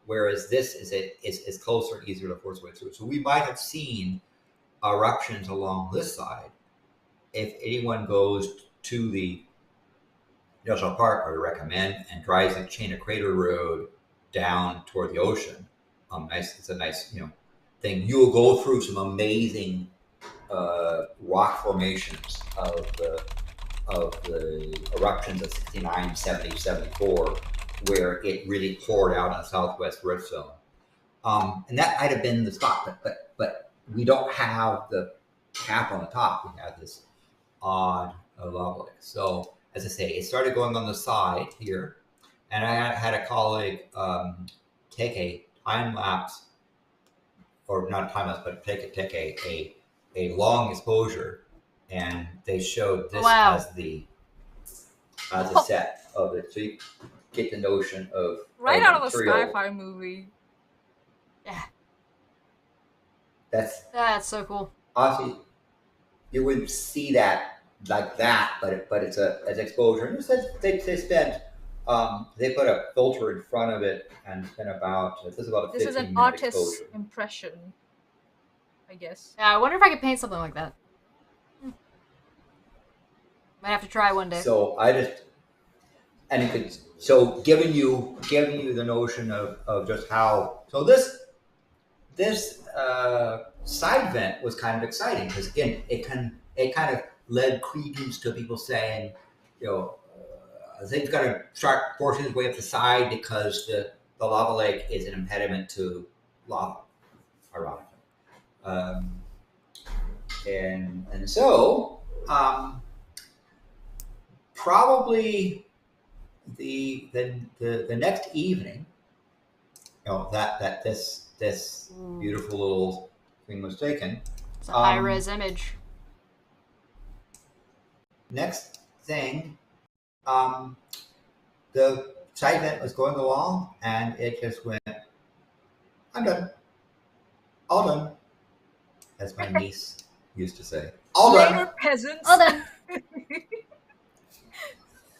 Whereas this is closer and easier to force its way through. So we might have seen eruptions along this side. If anyone goes to the national park, I would recommend, and drives the Chain of Crater Road down toward the ocean. It's a nice thing. You will go through some amazing rock formations of the eruptions of 69, 70, 74, where it really poured out in the southwest rift zone. And that might have been the spot, but we don't have the cap on the top. We have this odd lava lake. So as I say, it started going on the side here, and I had a colleague take a time lapse, or not a time lapse, but take a long exposure, and they showed this as a set of it. So you get the notion of right out of a sci-fi movie. Yeah, that's so cool. Obviously, you wouldn't see that like that, but it's an exposure. And they spent they put a filter in front of it and spent about this is an artist's impression, I guess. Yeah, I wonder if I could paint something like that. Might have to try one day. So giving you the notion of just how, so this side vent was kind of exciting because again it kind of led credence to people saying, things got to start forcing its way up the side because the lava lake is an impediment to lava, ironically. And so probably the next evening, that this beautiful little thing was taken. It's a high-res image. Next thing, side event was going along, and it just went, I'm done. All done. As my niece used to say. All Later, done. peasants. All done.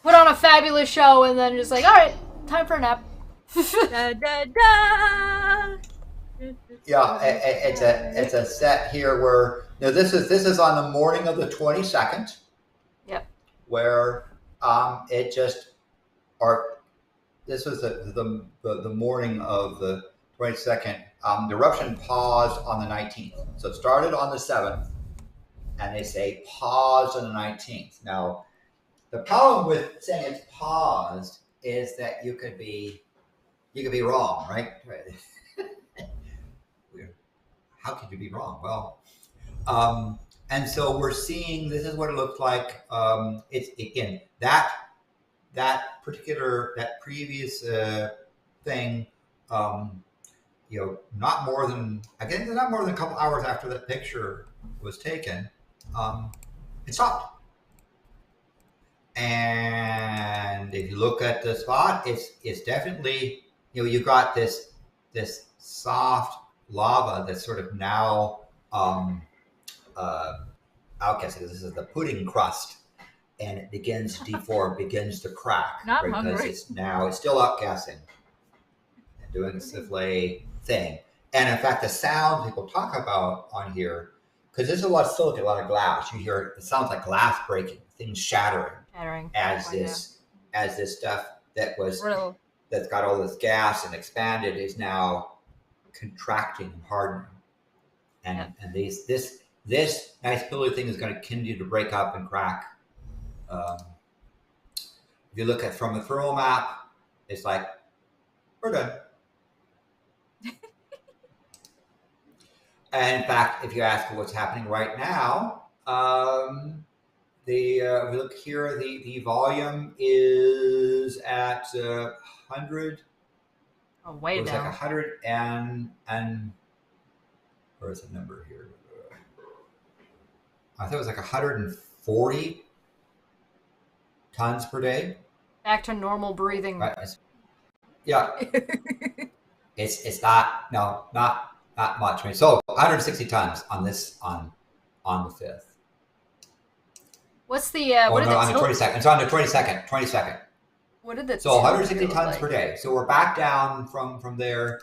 Put on a fabulous show and then just like, all right, time for a nap. Da, da, da. Yeah, it's a set here where this is on the morning of the 22nd. Yep. Where it just this was the morning of the 22nd. The eruption paused on the 19th, so it started on the 7th, and they say paused on the 19th. Now, the problem with saying it's paused is that you could be wrong, right? How could you be wrong? Well, and so we're seeing this is what it looks like. It's again that previous thing. Not more than a couple hours after that picture was taken, it stopped. And if you look at the spot, it's definitely you've got this soft lava that's sort of now outgassing. This is the pudding crust, and it begins to deform, begins to crack because it's still outgassing and doing the souffle thing. And in fact, the sound people talk about on here, because there's a lot of silicon, a lot of glass. You hear it sounds like glass breaking, things shattering as this stuff that's got all this gas and expanded is now contracting and hardening. And this nice pillar thing is going to continue to break up and crack. If you look at from the thermal map, it's like we're done. And in fact, if you ask what's happening right now, if we look here, the volume is at 100. Oh, way it was down. Like 100 and where's the number here? I think it was like 140 tons per day. Back to normal breathing. Right. Yeah. it's not much. I mean, so 160 tons on this on the 5th. What's the on the 22nd? It's on the 22nd. What did the so 160 tons per day. So we're back down from there.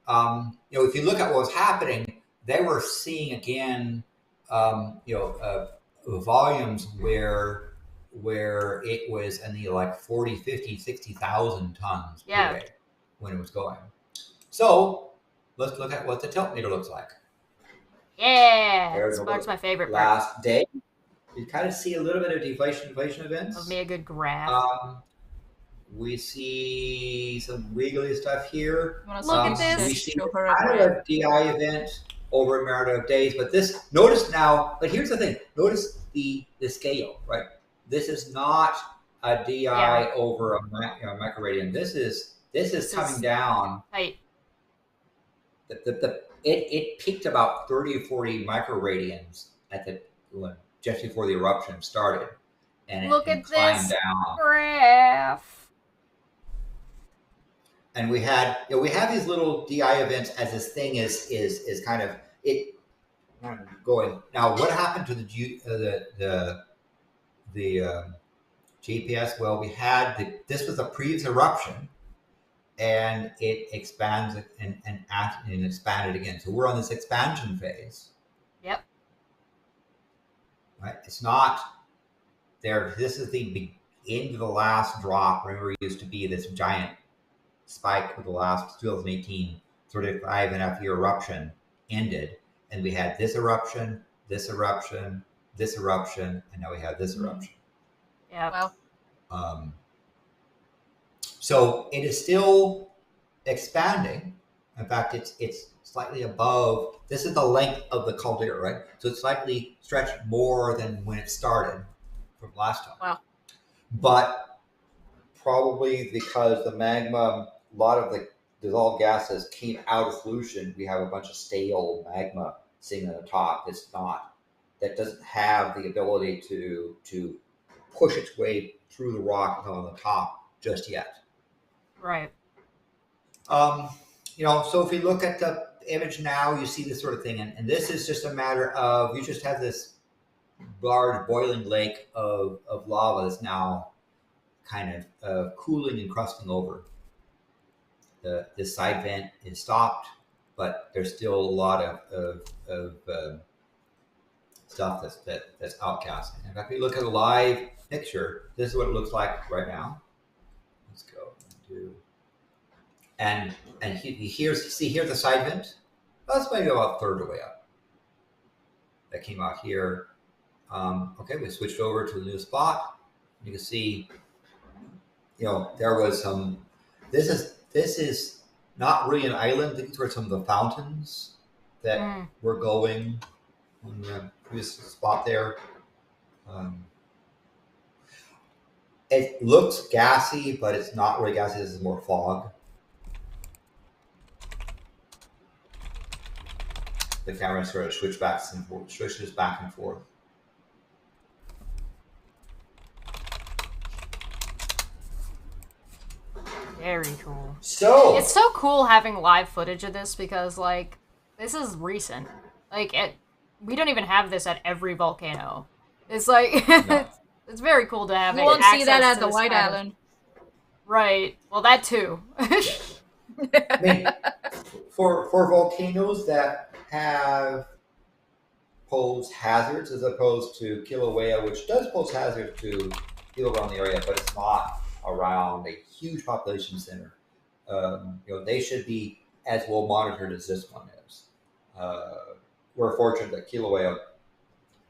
If you look at what was happening, they were seeing again, volumes where it was in the like 40, 50, 60,000 tons per day when it was going. So let's look at what the tilt meter looks like. Yeah, that's my favorite part. Last day, you kind of see a little bit of deflation events. Love me a good graph. We see some wiggly stuff here. Look at this. We see kind of a DI event over a matter of days, but notice now. But here's the thing: notice the scale, right? This is not a DI over a microradian. This is coming down. Right. It peaked about 30 or 40 microradians just before the eruption started, and look it at climbed this down. graph. And we have these little DI events as this thing is kind of it going. Now, what happened to the GPS? Well, we had this was a previous eruption, and it expands and expanded again. So we're on this expansion phase. Yep. Right. It's not there. This is the end of the last drop. Remember, it used to be this giant spike with the last 2018 sort of 5.5 year eruption ended, and we had this eruption, this eruption, this eruption, and now we have this eruption. Yeah. Well. So it is still expanding. In fact, it's slightly above. This is the length of the caldera, right? So it's slightly stretched more than when it started from last time. Wow. But probably because the magma, a lot of the dissolved gases came out of solution, we have a bunch of stale magma sitting on the top. That doesn't have the ability to push its way through the rock on the top just yet. Right. So if we look at the image now, you see this sort of thing, and this is just a matter of you just have this large boiling lake of lava that's now kind of cooling and crusting over. The side vent is stopped, but there's still a lot of stuff that's outcast. In fact, if we look at a live picture, this is what it looks like right now. Let's go to and here's the side vent. That's maybe about a third of the way up. That came out here. Okay, we switched over to the new spot. You can see, there was some. This is not really an island. These were some of the fountains that were going on the previous spot there. It looks gassy, but it's not really gassy. This is more fog. The camera sort of switches back and forth. Very cool. So it's so cool having live footage of this because, like, this is recent. Like, we don't even have this at every volcano. It's like no. It's very cool to have. You won't see that at the White Island. Right. Well, that too. I mean, for volcanoes that have pose hazards as opposed to Kilauea, which does pose hazards to people around the area, but it's not around a huge population center. They should be as well monitored as this one is. We're fortunate that Kilauea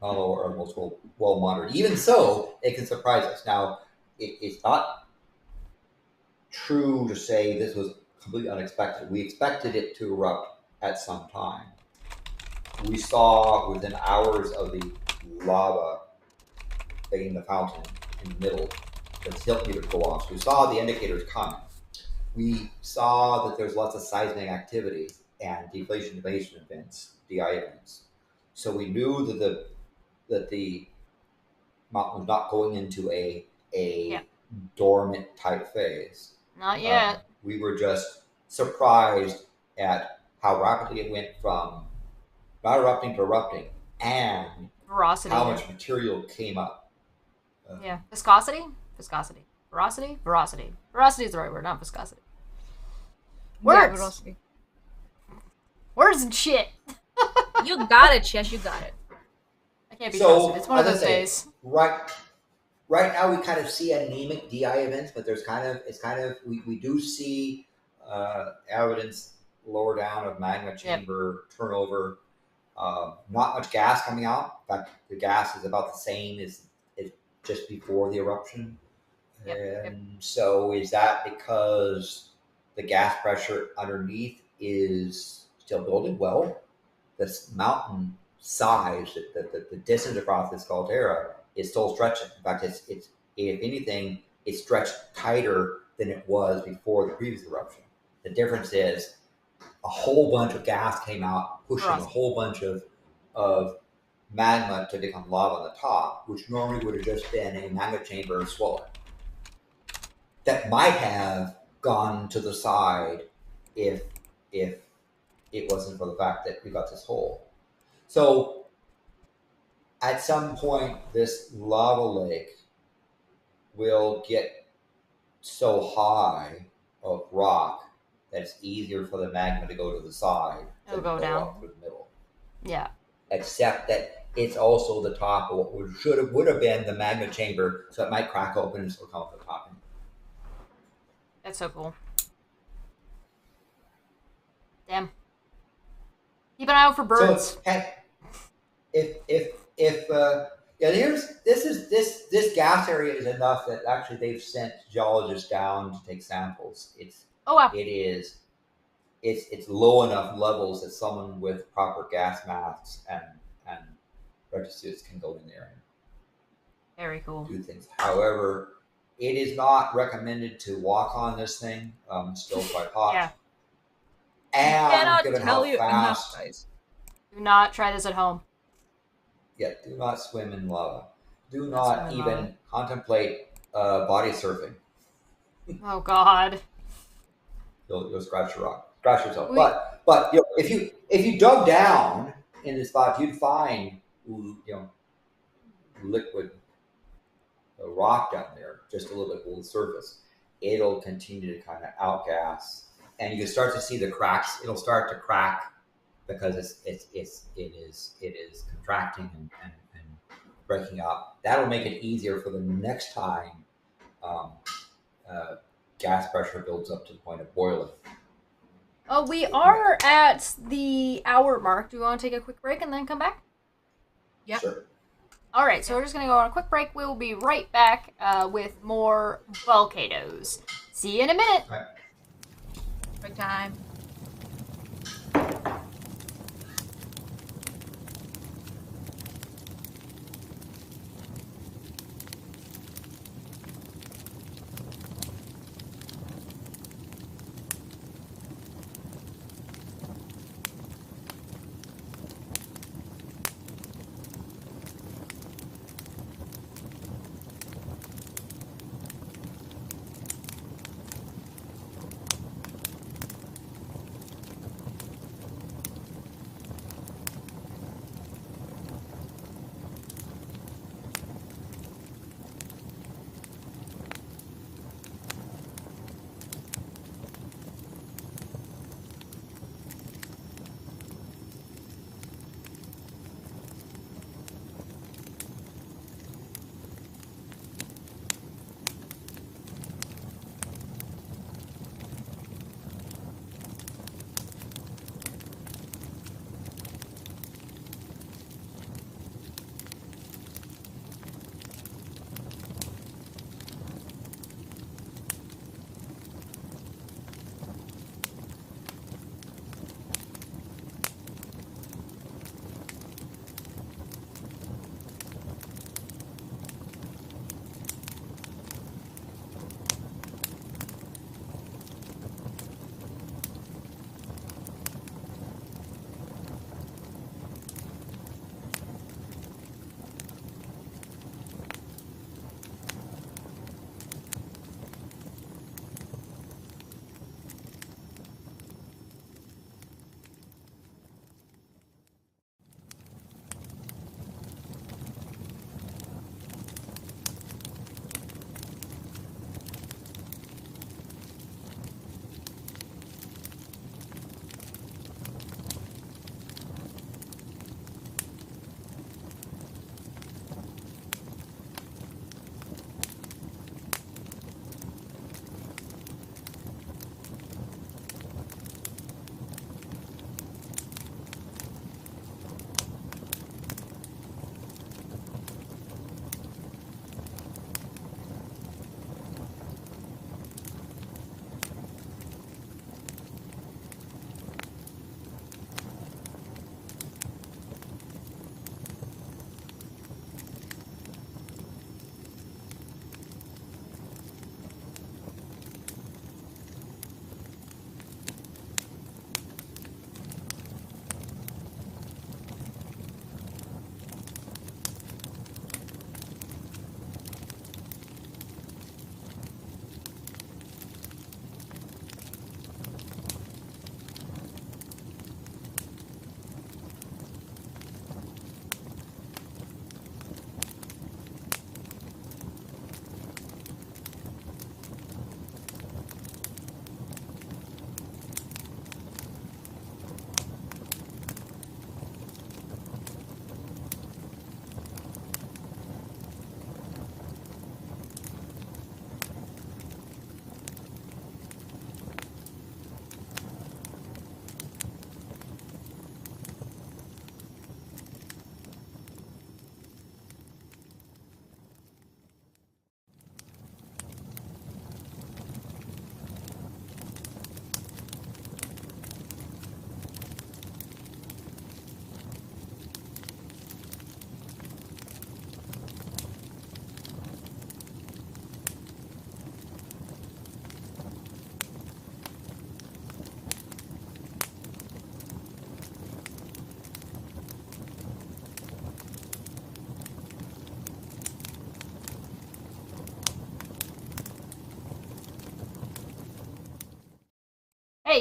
are most well monitored. Even so, it can surprise us. Now, it's not true to say this was completely unexpected. We expected it to erupt at some time. We saw within hours of the lava being the fountain in the middle, the tilt meter go off. So we saw the indicators coming. We saw that there's lots of seismic activity and deflation events, DI events. So we knew that the mountain was not going into a dormant type phase. Not yet. We were just surprised at how rapidly it went from not erupting to erupting, and Veracity. How much material came up. Viscosity? Veracity? Veracity. Veracity is the right word, not viscosity. Words! Yeah, veracity. Words and shit! You got it, Chesh, you got it. I can't be trusted. It's one of those days. Right now we kind of see anemic DI events, but we do see evidence lower down of magma chamber turnover. Not much gas coming out. In fact, the gas is about the same as just before the eruption. So is that because the gas pressure underneath is still building? Well, this mountain size, the distance across this caldera is still stretching. In fact, it's if anything, it's stretched tighter than it was before the previous eruption. The difference is a whole bunch of gas came out, pushing a whole bunch of magma to become lava on the top, which normally would have just been a magma chamber swollen. That might have gone to the side if it wasn't for the fact that we got this hole. So at some point, this lava lake will get so high of rock that it's easier for the magma to go to the side than go down up through the middle. Yeah. Except that it's also the top of what would have been the magma chamber, so it might crack open and still come up the top. That's so cool. Damn. Keep an eye out for birds. So, this gas area is enough that actually they've sent geologists down to take samples. It's low enough levels that someone with proper gas masks and registers can go in there and very cool do things. However, it is not recommended to walk on this thing. It's still quite hot. Yeah. And I cannot tell you enough, guys. Do not try this at home. Yeah, do not swim in lava. Do not even contemplate body surfing. Oh God. you'll scratch yourself. But if you dug down in the spot, you'd find liquid rock down there, just a little bit below the surface. It'll continue to kind of outgas, and you can start to see the cracks. It'll start to crack because it is contracting and breaking up. That'll make it easier for the next time gas pressure builds up to the point of boiling. Oh, we are at the hour mark. Do we want to take a quick break and then come back? Yep. Sure. All right, so we're just going to go on a quick break. We'll be right back with more volcanoes. See you in a minute. All right. Break time.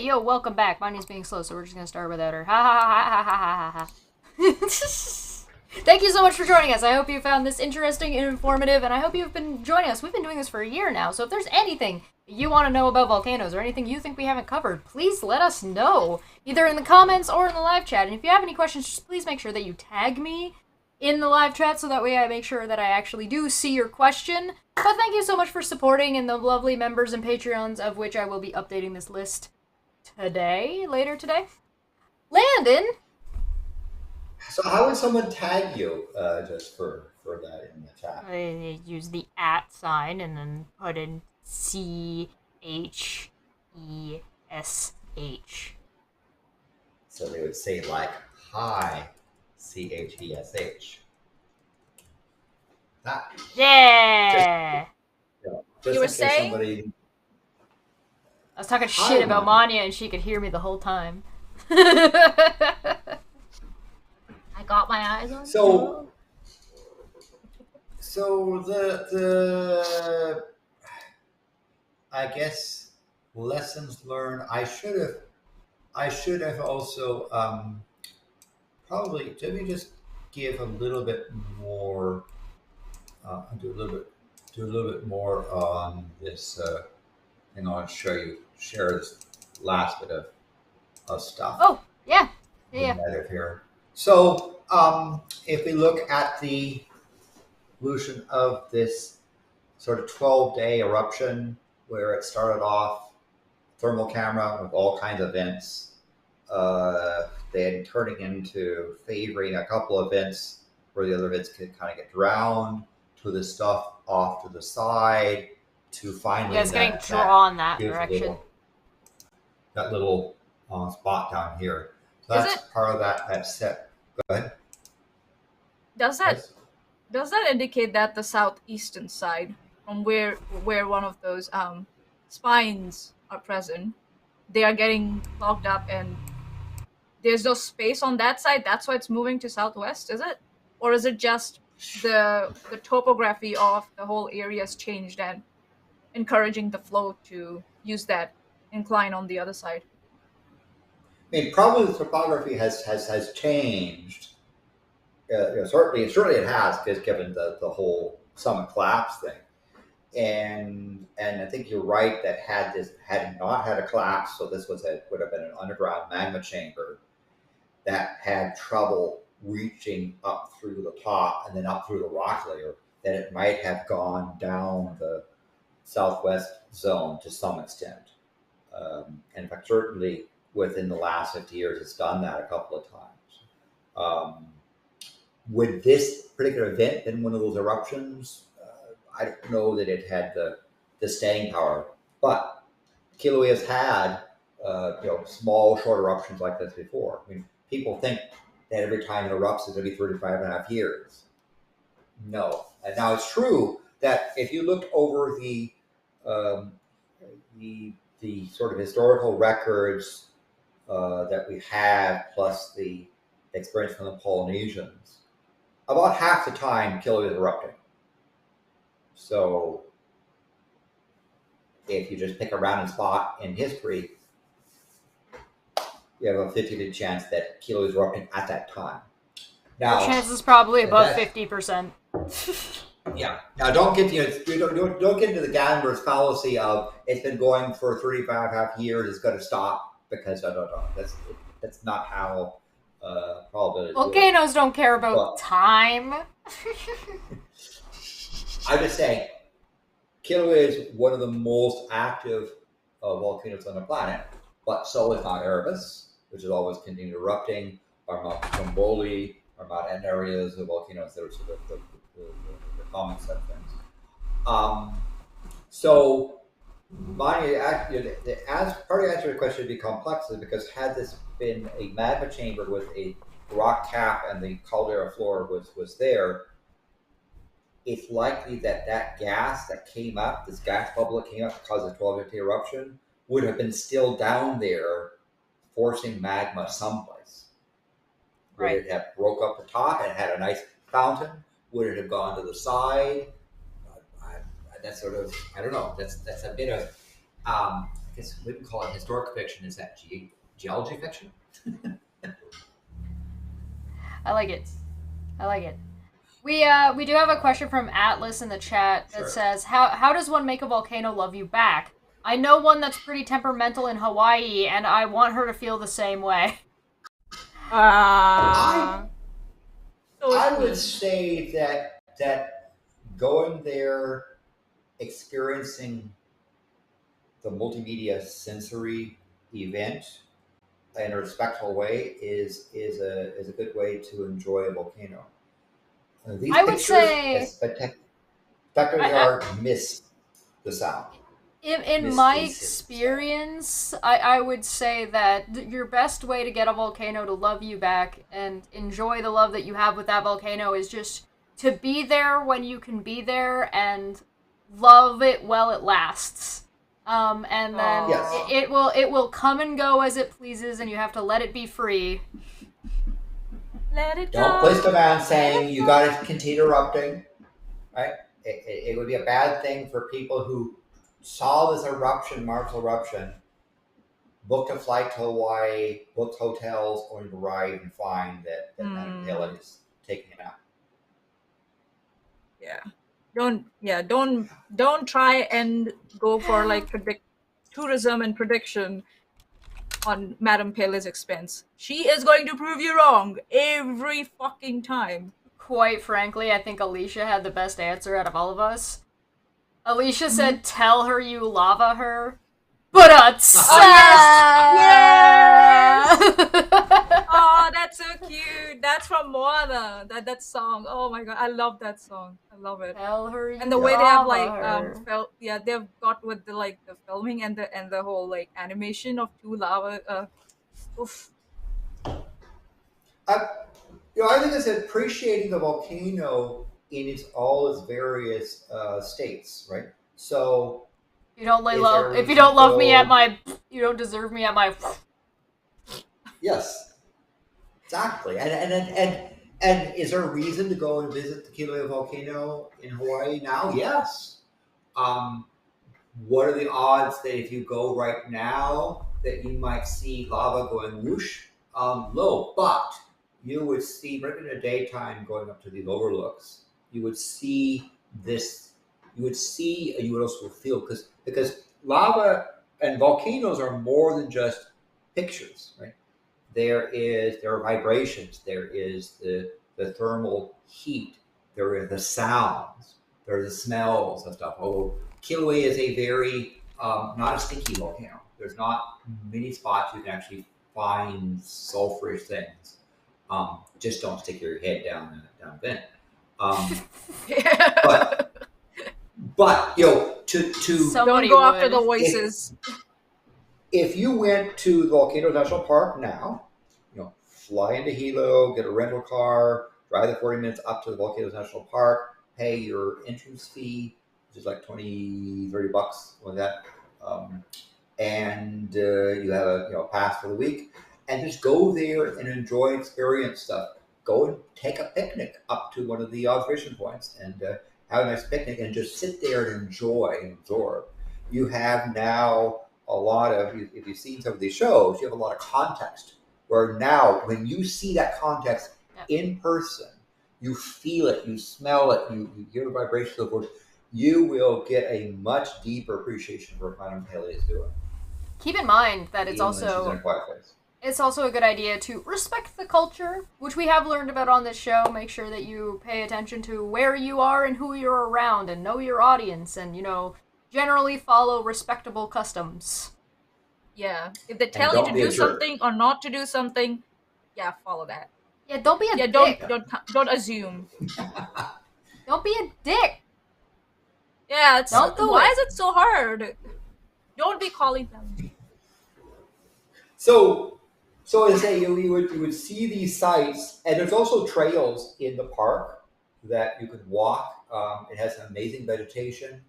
hey, yo, welcome back. Maanya's being slow, so we're just gonna start without her. Ha ha ha ha ha ha ha. Thank you so much for joining us. I hope you found this interesting and informative, and I hope you've been joining us. We've been doing this for a year now, so if there's anything you want to know about volcanoes or anything you think we haven't covered, please let us know, either in the comments or in the live chat. And if you have any questions, just please make sure that you tag me in the live chat so that way I make sure that I actually do see your question. But thank you so much for supporting and the lovely members and Patreons, of which I will be updating this list later today. Landon! So how would someone tag you just for that in the chat? I use the @ sign and then put in CHESH. So they would say like, hi, CHESH. That. Yeah! Just You were in case saying? somebody... I was talking shit about Maanyaa and she could hear me the whole time. I got my eyes on So the I guess lessons learned. I should have also probably, let me just give a little bit more. Do a little bit more on this. And I'll share this last bit of stuff. Oh, yeah. Yeah. Here. So, if we look at the evolution of this sort of 12-day eruption, where it started off thermal camera with all kinds of vents, then turning into favoring a couple of vents where the other vents could kind of get drowned, to the stuff off to the side, to finally getting drawn that direction. That little spot down here. So that's part of that set. Go ahead. Does that indicate that the southeastern side, from where one of those spines are present, they are getting clogged up and there's no space on that side? That's why it's moving to southwest, is it? Or is it just the topography of the whole area has changed and encouraging the flow to use that incline on the other side? I mean, probably the topography has changed. Certainly it has, because given the whole summit collapse thing, and I think you're right that had it not had a collapse, so this would have been an underground magma chamber that had trouble reaching up through the top and then up through the rock layer, that it might have gone down the southwest zone to some extent. And in fact, certainly within the last 50 years, it's done that a couple of times. Would this particular event been one of those eruptions? I don't know that it had the staying power, but Kilauea has had small, short eruptions like this before. I mean, people think that every time it erupts, it's going to be 35.5 years. No. And now it's true that if you look over the sort of historical records that we have, plus the experience from the Polynesians, about half the time Kilauea is erupting. So if you just pick a random spot in history, you have a 50% chance that Kilauea is erupting at that time. Now, the chance is probably above 50%. Yeah. Now, don't get into the gambler's fallacy of it's been going for 35.5 years. It's going to stop because that's not how probability. Volcanoes don't care about time. I just say, Kilauea is one of the most active volcanoes on the planet, but so is Mount Erebus, which is always continuing erupting, or Mount Stromboli, or Mount Etna areas of volcanoes that are sort of the common set of things. So, as part of the answer to the question would be complex, is because had this been a magma chamber with a rock cap and the caldera floor was there, it's likely that gas that came up, this gas bubble that came up to cause a 12-day eruption, would have been still down there, forcing magma someplace. Right. Would it have broke up the top and had a nice fountain? Would it have gone to the side? That's sort of, I don't know. That's a bit of guess we wouldn't call it historic fiction. Is that geology fiction? I like it. I like it. We do have a question from Atlas in the chat that says, how does one make a volcano love you back? I know one that's pretty temperamental in Hawaii, and I want her to feel the same way. I would say that going there, experiencing the multimedia sensory event in a respectful way is a good way to enjoy a volcano. These I would say, as spectacular are, miss the sound. In my experience, I would say that your best way to get a volcano to love you back and enjoy the love that you have with that volcano is just to be there when you can be there and love it while it lasts. And then it will come and go as it pleases, and you have to let it be free. Let it go. Don't place demand saying you got to continue erupting, right? It would be a bad thing for people who saw this eruption, March eruption, booked a flight to Hawaii, booked hotels, only to arrive and find that Madam Pele is taking it out. Don't try and go for like tourism and prediction on Madam Pele's expense. She is going to prove you wrong every fucking time. Quite frankly, I think Alicia had the best answer out of all of us. Alicia said, "Tell her you lava her." But yes! Oh, that's so cute. That's from Moana. That song. Oh my god, I love that song. I love it. Tell her you and the way they have like her. they've got with the like the filming and the whole like animation of two lava. Oof. I think it's appreciating the volcano in all its various states, right? So you don't love if you don't love me at my, you don't deserve me at my. Yes, exactly. And is there a reason to go and visit the Kilauea volcano in Hawaii now? Yes. What are the odds that if you go right now that you might see lava going whoosh? Low, but you would see right in the daytime going up to the overlooks. You would see this. You would see, and you would also feel because lava and volcanoes are more than just pictures, right? There are vibrations. There is the thermal heat. There are the sounds. There are the smells of stuff. Oh, Kilauea is a very not a sticky volcano. There's not many spots you can actually find sulfurous things. Just don't stick your head down a vent. But to don't go after the voices. If you went to the Volcanoes National Park now, fly into Hilo, get a rental car, drive the 40 minutes up to the Volcanoes National Park, pay your entrance fee, which is like $20, $30 like that, and you have a pass for the week, and just go there and enjoy experience stuff. Go and take a picnic up to one of the observation points and have a nice picnic and just sit there and enjoy and absorb. You have now a lot of, if you've seen some of these shows, you have a lot of context where now when you see that context in person, you feel it, you smell it, you hear the vibrations, so forth, you will get a much deeper appreciation for what Madam Pele is doing. Keep in mind that it's also a good idea to respect the culture, which we have learned about on this show. Make sure that you pay attention to where you are and who you're around and know your audience and, generally follow respectable customs. Yeah. If they tell you to do something or not to do something, follow that. Yeah, don't be a dick. Don't assume. Don't be a dick. Yeah, why is it so hard? Don't be calling them. So I say you would see these sites, and there's also trails in the park that you can walk. It has an amazing vegetation,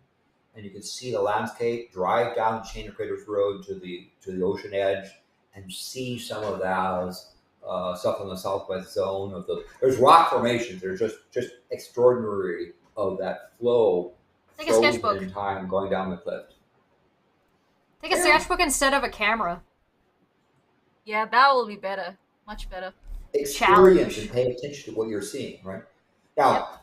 and you can see the landscape. Drive down Chain of Craters Road to the ocean edge, and see some of those stuff on the southwest zone there's rock formations. They're just extraordinary of that flow. Like a sketchbook in time going down the cliff. Take a sketchbook instead of a camera. Yeah, that will be better. Much better. Experience and pay attention to what you're seeing, right? Now,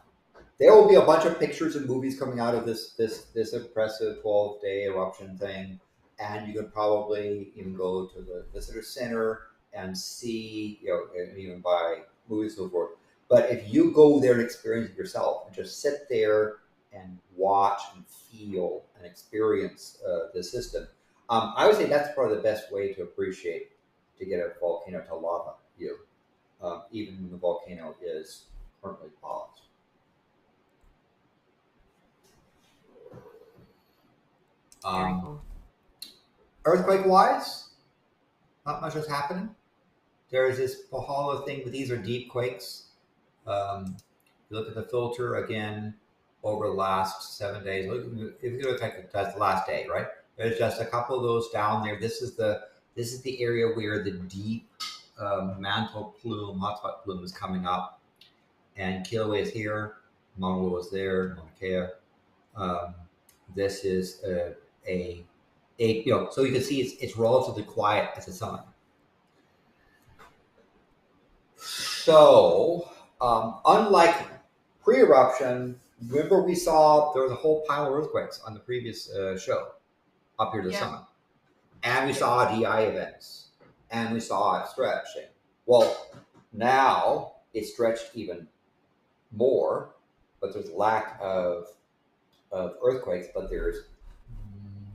there will be a bunch of pictures and movies coming out of this impressive 12-day eruption thing, and you can probably even go to the visitor center and see, and even buy movies and so forth. But if you go there and experience it yourself, and just sit there and watch and feel and experience the system, I would say that's probably the best way to appreciate, to get a volcano to lava view, even when the volcano is currently paused. Very cool. Earthquake-wise, not much is happening. There is this Pahala thing, but these are deep quakes. You look at the filter again over the last 7 days. If you look at that's the last day, right? There's just a couple of those down there. This is the area where the deep mantle plume, hotspot plume, is coming up, and Kilauea is here. Mauna Loa is there. Mauna Kea. This is so you can see it's relatively quiet at the sun. So, unlike pre-eruption, remember we saw there was a whole pile of earthquakes on the previous show up here to the summit, and we saw DI events, and we saw it stretching. Well, now it's stretched even more, but there's lack of earthquakes, but there's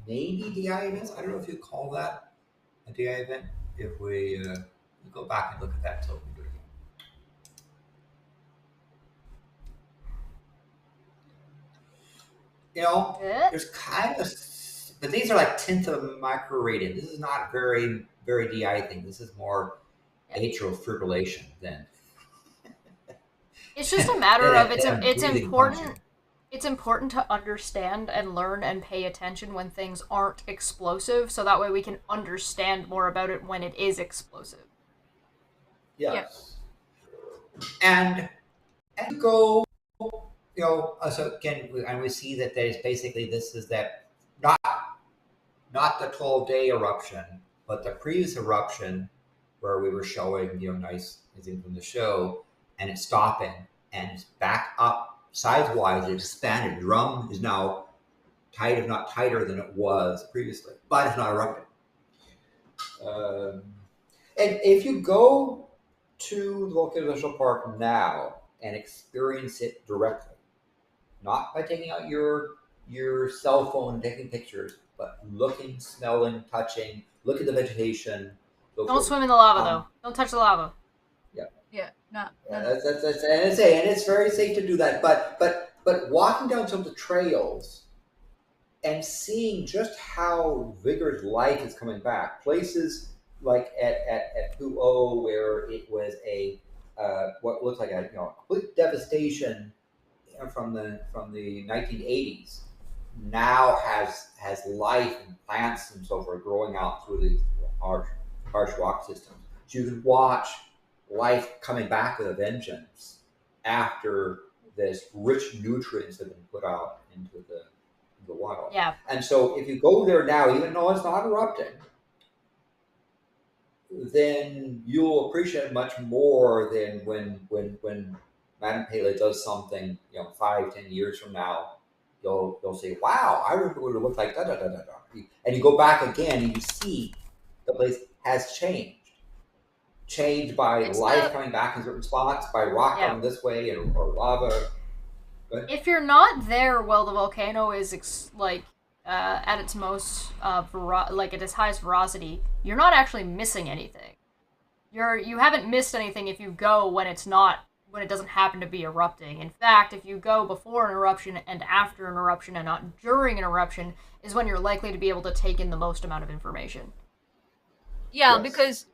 maybe DI events. I don't know if you call that a DI event. If we go back and look at that until we do it again. There's kind of, but these are like tenth of a microradian. This is not very, very DI thing. This is more atrial fibrillation than. It's just a matter of it's important. Function. It's important to understand and learn and pay attention when things aren't explosive, so that way we can understand more about it when it is explosive. Yes. And you go, so again, and we see that there's basically this is that not the 12-day eruption, but the previous eruption where we were showing, nice thing from the show, and it's stopping and it's back up. Size-wise, it expanded. The drum is now tight, if not tighter than it was previously, but it's not erupting. And if you go to the Volcano National Park now and experience it directly, not by taking out your cell phone and taking pictures, but looking, smelling, touching, look at the vegetation. Don't swim in the lava, though. Don't touch the lava. Yeah, no. That's and it's very safe to do that. But walking down some of the trails and seeing just how vigorous life is coming back, places like at Pu'o, where it was a what looks like a complete devastation from the 1980s, now has life and plants and so forth growing out through these harsh rock systems. So you can watch life coming back with a vengeance after this rich nutrients have been put out into the water. Yeah. And so if you go there now, even though it's not erupting, then you'll appreciate it much more than when Madam Pele does something, 5-10 years from now. You'll say, wow, I remember what it looked like, da da da da da. And you go back again and you see the place has changed by life coming back in certain spots, by rock coming this way, or lava. If you're not there while the volcano is at its most at its highest velocity, you're not actually missing anything. You haven't missed anything if you go when it doesn't happen to be erupting. In fact, if you go before an eruption and after an eruption and not during an eruption, is when you're likely to be able to take in the most amount of information. Yeah, because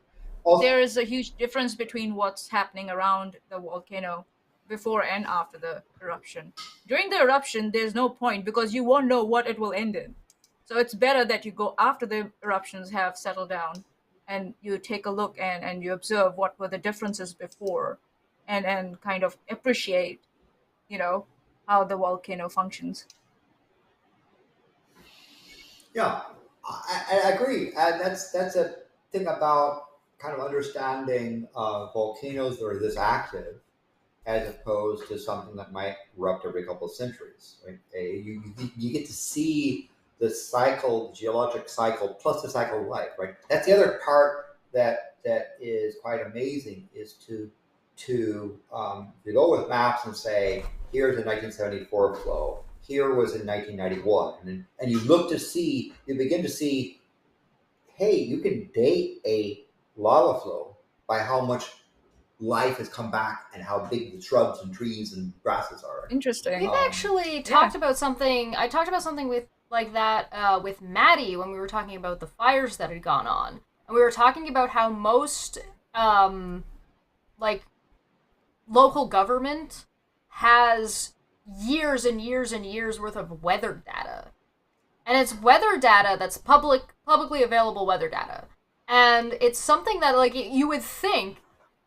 there is a huge difference between what's happening around the volcano before and after the eruption. During the eruption, there's no point because you won't know what it will end in. So it's better that you go after the eruptions have settled down and you take a look and you observe what were the differences before and kind of appreciate, how the volcano functions. Yeah. I agree. And that's a thing about kind of understanding volcanoes that are this active as opposed to something that might erupt every couple of centuries. Right? You get to see the cycle, the geologic cycle, plus the cycle of life. Right. That's the other part that is quite amazing is to go with maps and say, here's the 1974 flow. Here was in 1991, and you look to see, you begin to see, hey, you can date a lava flow by how much life has come back and how big the shrubs and trees and grasses are. Interesting. We've actually talked about something. I talked about something with like that with Maddie when we were talking about the fires that had gone on, and we were talking about how most like local government has years and years and years worth of weather data. And it's weather data that's publicly available weather data. And it's something that like you would think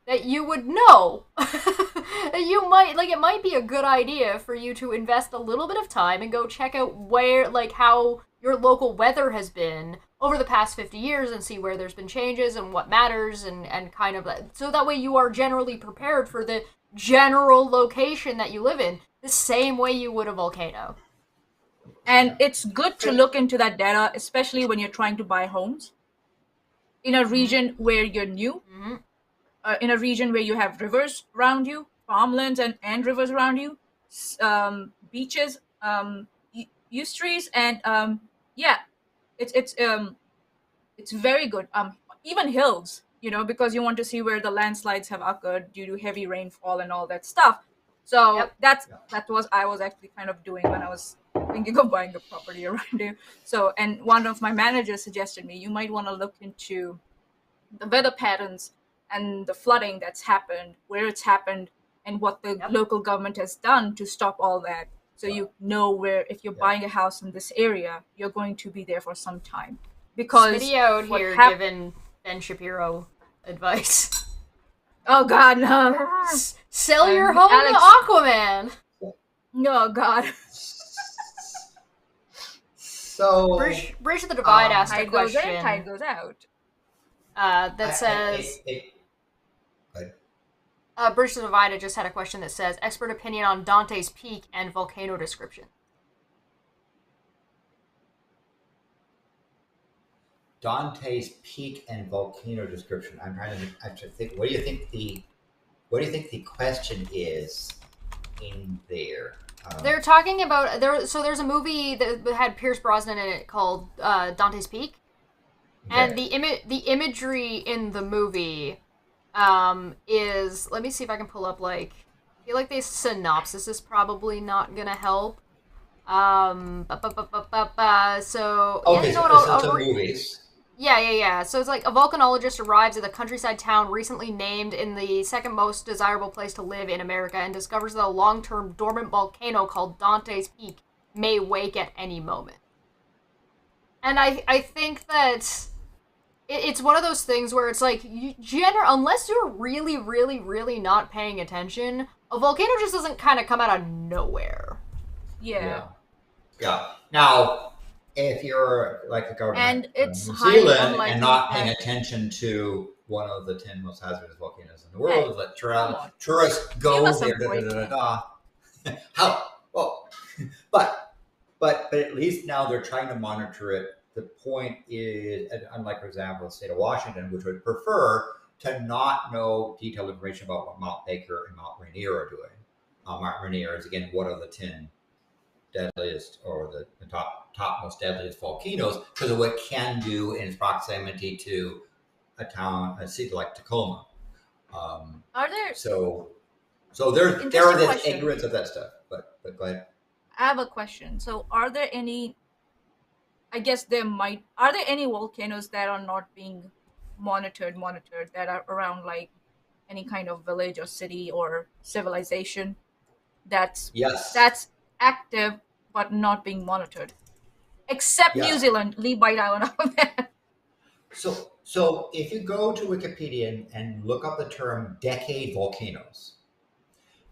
that you would know. You might like it might be a good idea for you to invest a little bit of time and go check out where like how your local weather has been over the past 50 years and see where there's been changes and what matters and kind of so that way you are generally prepared for the general location that you live in the same way you would a volcano. And it's good to look into that data, especially when you're trying to buy homes in a region where you're new, in a region where you have rivers around you, farmlands and rivers around you, beaches, estuaries, and it's very good. Even hills, because you want to see where the landslides have occurred due to heavy rainfall and all that stuff. So that was I was actually kind of doing when I was thinking of buying a property around here. So, and one of my managers suggested me, you might want to look into the weather patterns and the flooding that's happened, where it's happened, and what the local government has done to stop all that. So you know where, if you're buying a house in this area, you're going to be there for some time. Because Smitty out here giving Ben Shapiro advice. Oh God, no! Sell your home to Aquaman. Oh God. So Bridge of the Divide asked a question. Tide goes in, tide goes out. That says. Bridge of the Divide, I just had a question that says expert opinion on Dante's Peak and volcano description. Dante's Peak and volcano description. I'm trying to think. What do you think the question is in there? They're talking about So there's a movie that had Pierce Brosnan in it called Dante's Peak, and the imagery in the movie is. Let me see if I can pull up. Like, I feel like the synopsis is probably not gonna help. So okay, I'll movies. Yeah. So it's like a volcanologist arrives at a countryside town recently named in the second most desirable place to live in America and discovers that a long-term dormant volcano called Dante's Peak may wake at any moment. And I think that it's one of those things where it's like, unless you're really, really, really not paying attention, a volcano just doesn't kind of come out of nowhere. Yeah. Now, if you're like the government and it's New Zealand and not unlikely paying attention to one of the 10 most hazardous volcanoes in the world, is let tourists go there. How? Well, but at least now they're trying to monitor it. The point is, unlike, for example, the state of Washington, which would prefer to not know detailed information about what Mount Baker and Mount Rainier are doing. Mount Rainier is, again, one of the 10 deadliest or the top most deadliest volcanoes because of what it can do in its proximity to a city like Tacoma. Are there? So there are this ignorance of that stuff. But go ahead. I have a question. So are there any? I guess are there any volcanoes that are not being monitored that are around like any kind of village or city or civilization that's active but not being monitored, except New Zealand? Leave White Island out of that. So if you go to Wikipedia and look up the term decade volcanoes,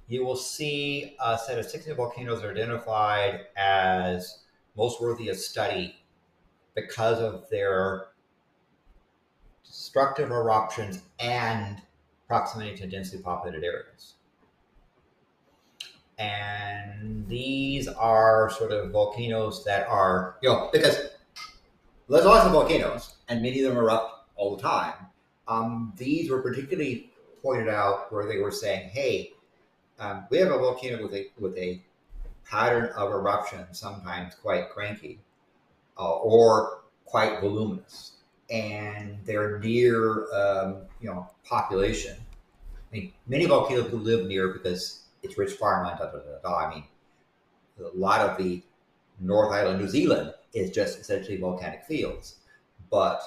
you will see a set of 60 volcanoes identified as most worthy of study because of their destructive eruptions and proximity to densely populated areas. And these are sort of volcanoes that are, because there's lots of volcanoes and many of them erupt all the time. These were particularly pointed out where they were saying, hey, we have a volcano with a pattern of eruption, sometimes quite cranky or quite voluminous, and they're near, population. I mean, many volcanoes we live near because it's rich farmland. I mean, a lot of the North Island, New Zealand, is just essentially volcanic fields, but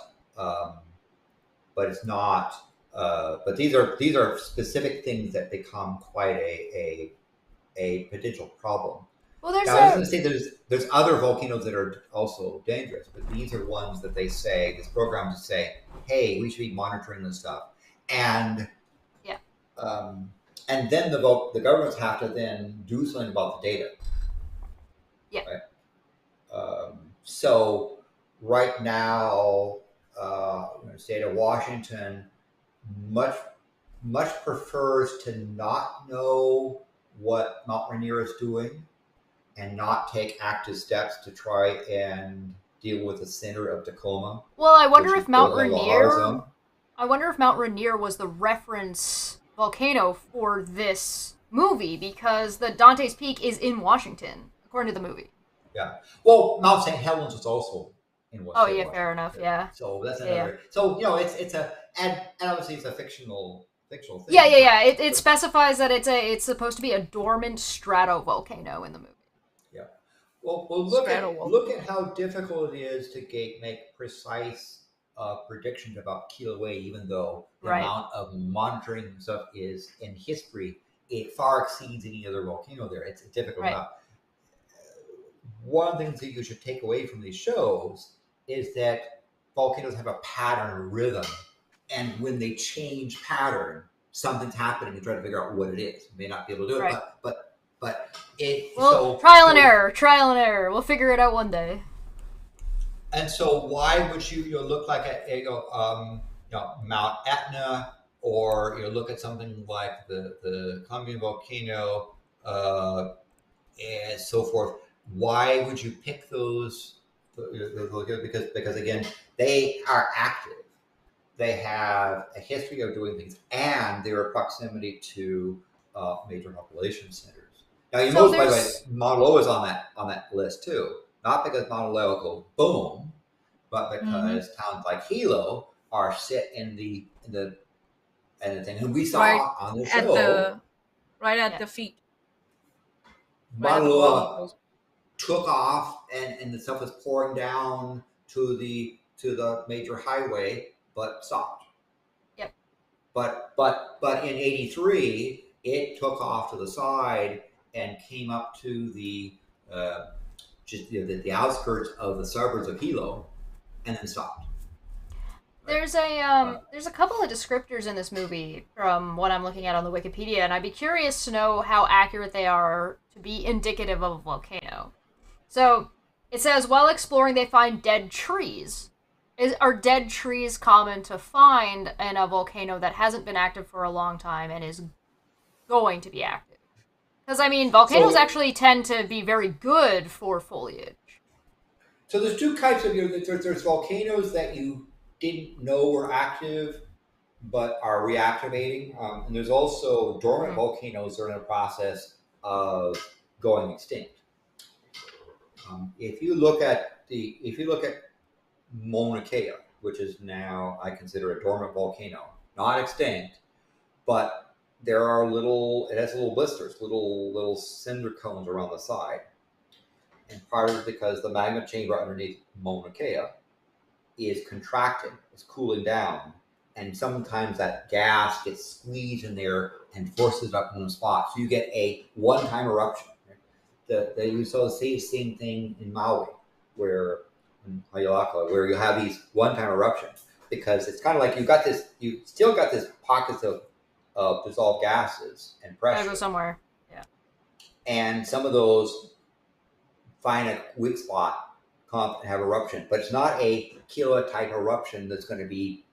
it's not. But these are specific things that become quite a potential problem. Well, now, I was going to say there's other volcanoes that are also dangerous, but these are ones that they say, this program to say, hey, we should be monitoring this stuff, and and then the governments have to then do something about the data. Yeah. Right? So right now, the state of Washington much prefers to not know what Mount Rainier is doing and not take active steps to try and deal with the center of Tacoma. Well, I wonder if Mount Rainier. I wonder if Mount Rainier was the reference volcano for this movie, because the Dante's Peak is in Washington, according to the movie. Yeah. Well, Mount St. Helens was also in Washington. Oh yeah, fair enough. Yeah. So that's another. Yeah. So it's a and obviously it's a fictional thing. Yeah. It specifies that it's supposed to be a dormant stratovolcano in the movie. Yeah. Well, look at how difficult it is to make precise predictions about Kilauea, even though the amount of monitoring and stuff is in history, it far exceeds any other volcano there. It's difficult enough. One of the things that you should take away from these shows is that volcanoes have a pattern, a rhythm, and when they change pattern, something's happening and try to figure out what it is. You may not be able to do it, but it. Well, trial and error. We'll figure it out one day. And so, why would you look like Mount Etna, or look at something like the Colombian volcano, and so forth? Why would you pick those? Because again, they are active. They have a history of doing things, and their proximity to major population centers. Now, you know, by the way, Mauna Loa is on that list too. Not because Mauna Loa will go boom, but because towns like Hilo are set in the thing, and we saw on the show at the feet. Mauna Loa took off, and the stuff was pouring down to the major highway, but stopped. Yep. But in '83, it took off to the side and came up to the outskirts of the suburbs of Hilo, and then stopped. There's a couple of descriptors in this movie from what I'm looking at on the Wikipedia, and I'd be curious to know how accurate they are to be indicative of a volcano. So it says, while exploring, they find dead trees. Are dead trees common to find in a volcano that hasn't been active for a long time and is going to be active? Because, I mean, volcanoes actually tend to be very good for foliage. So there's two types of, there's volcanoes that you didn't know were active but are reactivating. And there's also dormant volcanoes that are in the process of going extinct. If you look at Mauna Kea, which is now, I consider a dormant volcano, not extinct, but it has little blisters, little cinder cones around the side. And part of it because the magma chamber underneath Mauna Kea is contracting, it's cooling down, and sometimes that gas gets squeezed in there and forces it up in a spot. So you get a one-time eruption. You saw the same thing in Maui, in Haleakala, where you have these one-time eruptions, because it's kind of like you still got this pockets of dissolved gases and pressure. Gotta go somewhere. Yeah. And some of those find a weak spot, pump and have eruption, but it's not a kilowatt type eruption that's going to be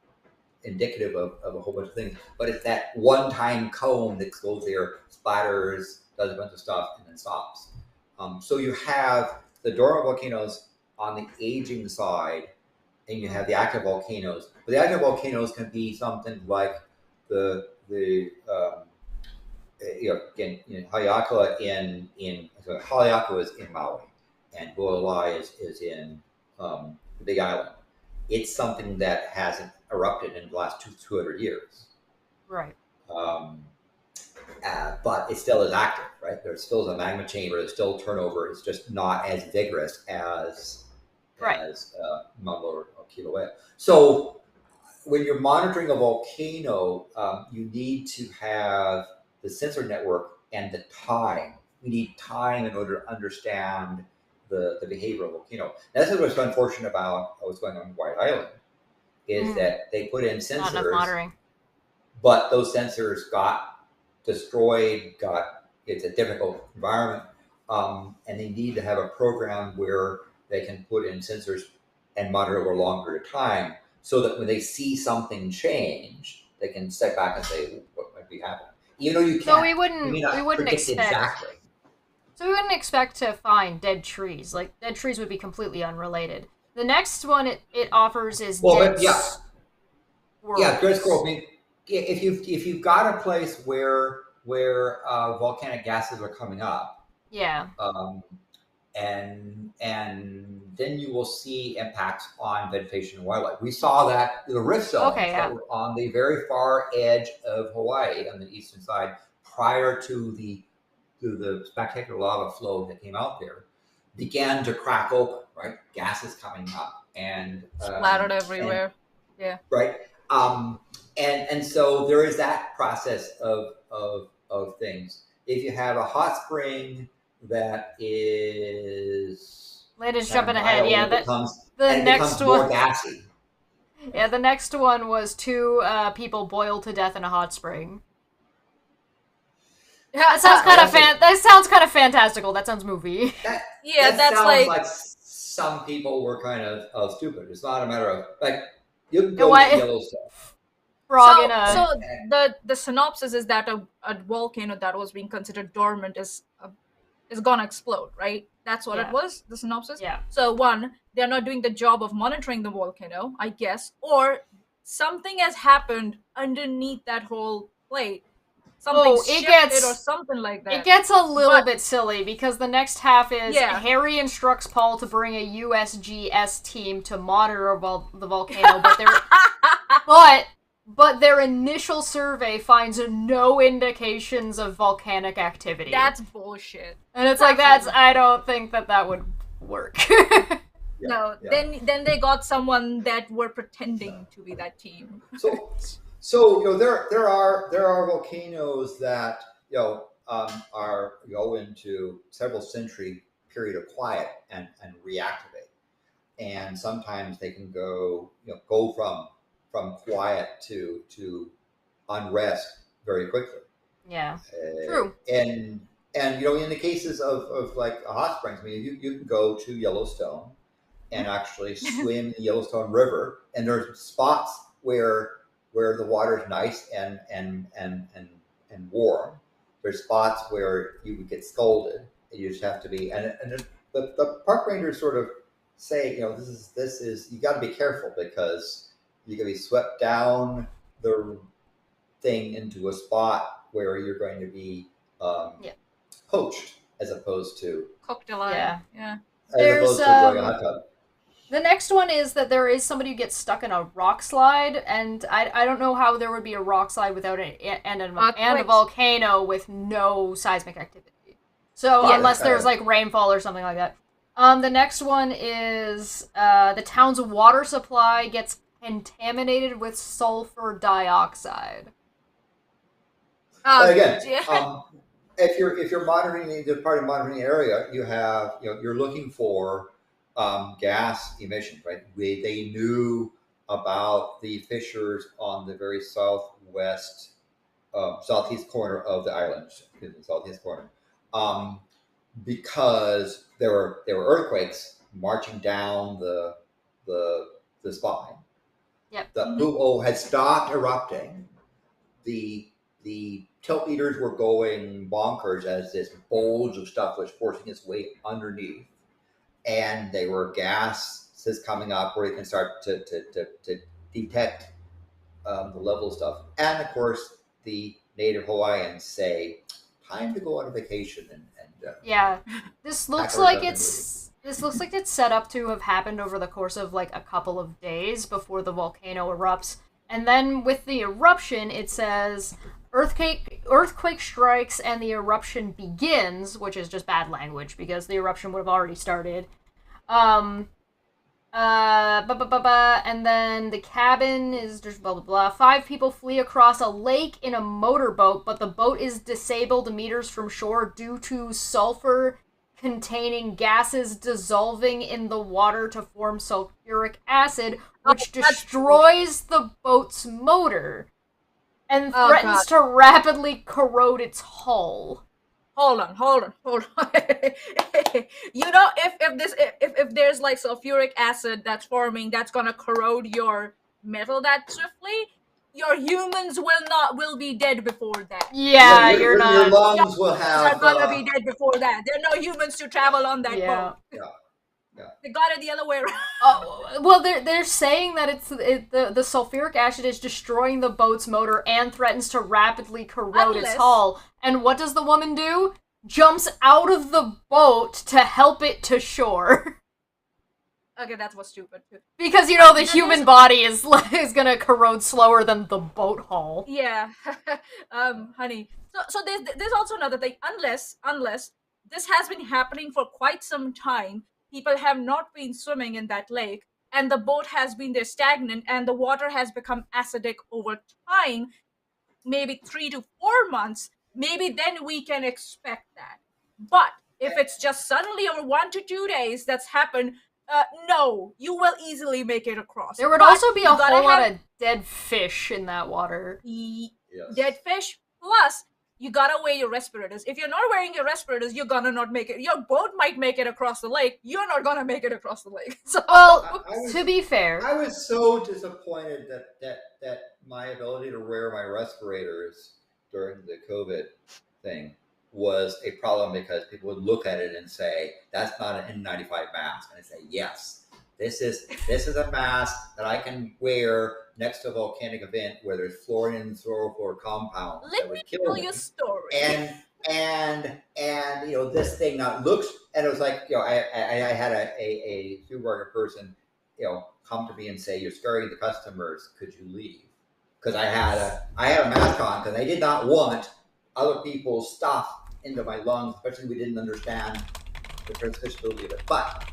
indicative of a whole bunch of things. But it's that one-time cone that goes there, splatters, does a bunch of stuff, and then stops. So you have the dormant volcanoes on the aging side, and you have the active volcanoes. But the active volcanoes can be something like the again, Haleakala Haleakala is in Maui, and Bualai is in the Big Island. It's something that hasn't erupted in the last 200 years. Right. But it still is active, right? There still is a magma chamber. There's still turnover. It's just not as vigorous as Mauna or Kilauea. So when you're monitoring a volcano, you need to have the sensor network and the time. We need time in order to understand the behavior of a volcano. That's what's unfortunate about what's going on in White Island, is that they put in sensors, not enough monitoring, but those sensors got destroyed. It's a difficult environment, and they need to have a program where they can put in sensors and monitor over a longer time, so that when they see something change, they can step back and say, what might be happening. Even though you can't, so we wouldn't expect exactly. So we wouldn't expect to find dead trees. Like, dead trees would be completely unrelated. The next one it offers is dead squirrels. Yeah, dead squirrels. I mean, if you've got a place where volcanic gases are coming up, and then you will see impacts on vegetation and wildlife. We saw that the rift zones that were on the very far edge of Hawaii on the eastern side prior to the spectacular lava flow that came out there began to crack open, right? Gases coming up and splattered everywhere. Right. And so there is that process of things. If you have a hot spring that is Landon's jumping ahead. The next one more gassy. Yeah, the next one was 2 people boiled to death in a hot spring. That sounds kind of fantastical. That sounds movie. That's like some people were kind of stupid. It's not a matter of like you can go to Yellowstone. So the synopsis is that a volcano that was being considered dormant is gonna explode, right? That's what it was, the synopsis? Yeah. So 1, they're not doing the job of monitoring the volcano, I guess, or something has happened underneath that whole plate. Something shifted or something like that. It gets a little bit silly because the next half is Harry instructs Paul to bring a USGS team to monitor the volcano, but their initial survey finds no indications of volcanic activity. That's bullshit. And it's I don't think that would work. Then they got someone that were pretending to be that team. So there are volcanoes that go into several century period of quiet and reactivate, and sometimes they can go from quiet to unrest very quickly. Yeah, true. And in the cases of like hot springs, I mean, you can go to Yellowstone and actually swim in the Yellowstone River, and there's spots where the water is nice and warm. There's spots where you would get scalded. And you just have to be, and the park rangers sort of say, this is you got to be careful because you can be swept down the thing into a spot where you're going to be poached as opposed to cooked alive. Yeah. There's the next one is that there is somebody who gets stuck in a rock slide, and I don't know how there would be a rock slide without a volcano with no seismic activity. So unless there's like rainfall or something like that. The next one is the town's water supply gets contaminated with sulfur dioxide. If you're monitoring the part of monitoring area, you have you're looking for gas emissions, right? They knew about the fissures on the very southeast corner of the island, southeast corner, because there were earthquakes marching down the spine. Yep. The Pu'o had stopped erupting. The tilt meters were going bonkers as this bulge of stuff was forcing its way underneath, and they were gases coming up where you can start to detect the level of stuff. And of course, the native Hawaiians say, "Time to go on a vacation." And yeah, this looks like it's set up to have happened over the course of like a couple of days before the volcano erupts. And then with the eruption, it says earthquake strikes and the eruption begins, which is just bad language because the eruption would have already started. And then the cabin is just blah blah blah. 5 people flee across a lake in a motorboat, but the boat is disabled meters from shore due to sulfur containing gases dissolving in the water to form sulfuric acid, which destroys the boat's motor and threatens to rapidly corrode its hull. Hold on. You know, if there's like sulfuric acid that's forming, that's gonna corrode your metal that swiftly, your humans will be dead before that. Yeah, you're not. Your lungs will have. They're gonna be dead before that. There are no humans to travel on that boat. Yeah. They got it the other way around. Oh, well, they're saying that the sulfuric acid is destroying the boat's motor and threatens to rapidly corrode its hull. And what does the woman do? Jumps out of the boat to help it to shore. Okay, that was stupid too. Because you know the human body is gonna corrode slower than the boat hull. Yeah, honey. So there's also another thing. Unless this has been happening for quite some time. People have not been swimming in that lake, and the boat has been there stagnant, and the water has become acidic over time, maybe 3 to 4 months. Maybe then we can expect that. But if it's just suddenly over 1 to 2 days that's happened, no, you will easily make it across. There would also be a whole lot of dead fish in that water. Yes. Dead fish, plus you gotta wear your respirators. If you're not wearing your respirators, you're gonna not make it. Your boat might make it across the lake. You're not gonna make it across the lake. So, well, to be fair, I was so disappointed that my ability to wear my respirators during the COVID thing was a problem because people would look at it and say, "That's not an N95 mask," and I say, "Yes, this is a mask that I can wear next to a volcanic event where there's fluorine and fluorofluor compounds that would kill me." Let me tell you a story. And you know, this thing now looks, and it was like, you know, I had a supermarket person, you know, come to me and say, "You're scaring the customers. Could you leave?" Because I had a mask on because I did not want other people's stuff into my lungs, especially we didn't understand the transmissibility of it. But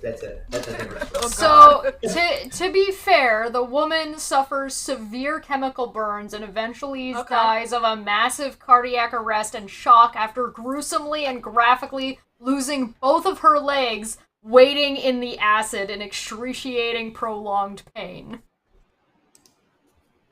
that's a different story. So, to be fair, the woman suffers severe chemical burns and eventually dies of a massive cardiac arrest and shock after gruesomely and graphically losing both of her legs, wading in the acid in excruciating, prolonged pain.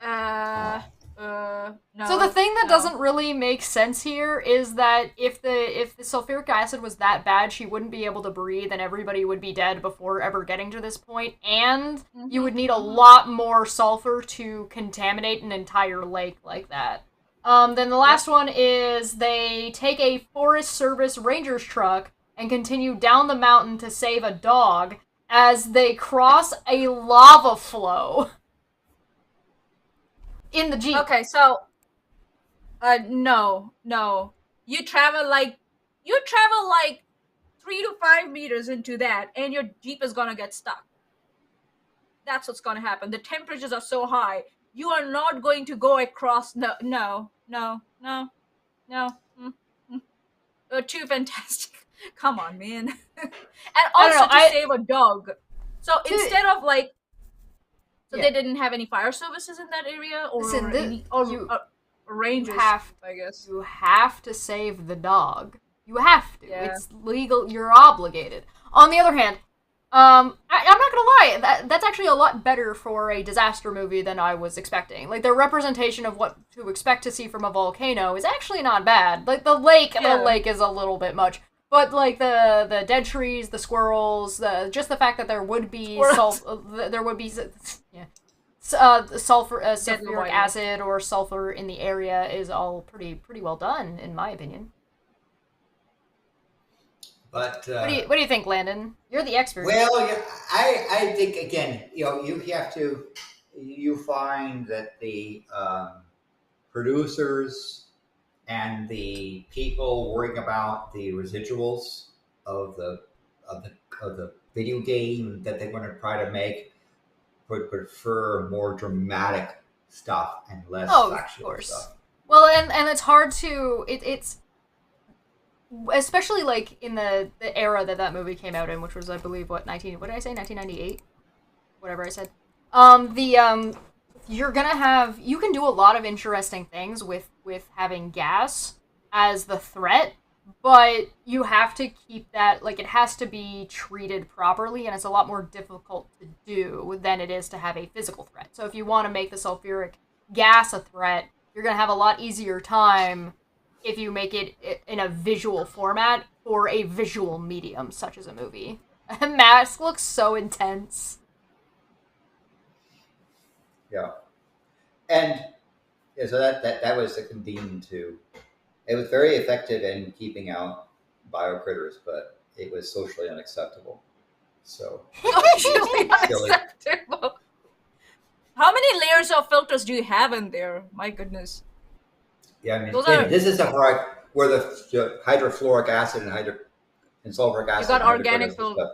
No. So the thing that doesn't really make sense here is that if the sulfuric acid was that bad, she wouldn't be able to breathe and everybody would be dead before ever getting to this point, and you would need a lot more sulfur to contaminate an entire lake like that. Then the last one is they take a Forest Service Ranger's truck and continue down the mountain to save a dog as they cross a lava flow. In the Jeep. Okay, so no. You travel like 3 to 5 meters into that, and your Jeep is gonna get stuck. That's what's gonna happen. The temperatures are so high. You are not going to go across. No. Too fantastic. Come on, man. And also to save a dog. So instead of like. So they didn't have any fire services in that area, or rangers. I guess you have to save the dog. You have to. Yeah. It's legal. You're obligated. On the other hand, I'm not gonna lie. That's actually a lot better for a disaster movie than I was expecting. Like the representation of what to expect to see from a volcano is actually not bad. Like the lake is a little bit much. But like the dead trees, the squirrels, just the fact that there would be sulfuric acid or sulfur in the area is all pretty well done, in my opinion. But what do you think, Landon? You're the expert. Well, yeah, I think again, you find that the producers and the people worrying about the residuals of the video game that they want to try to make would prefer more dramatic stuff and less factual stuff. Well, and it's hard to it's especially like in the era that movie came out in, which was, I believe, what did I say, 1998, whatever I said. You're gonna have, you can do a lot of interesting things with having gas as the threat, but you have to keep that, like, it has to be treated properly, and it's a lot more difficult to do than it is to have a physical threat. So if you want to make the sulfuric gas a threat, you're gonna have a lot easier time if you make it in a visual format or a visual medium, such as a movie. Mask looks so intense. Yeah. And so that was convenient too. It was very effective in keeping out biocritters, but it was socially unacceptable. So socially unacceptable. How many layers of filters do you have in there? My goodness. Yeah, I mean, this is where the hydrofluoric acid and sulfuric acid. You got organic filters.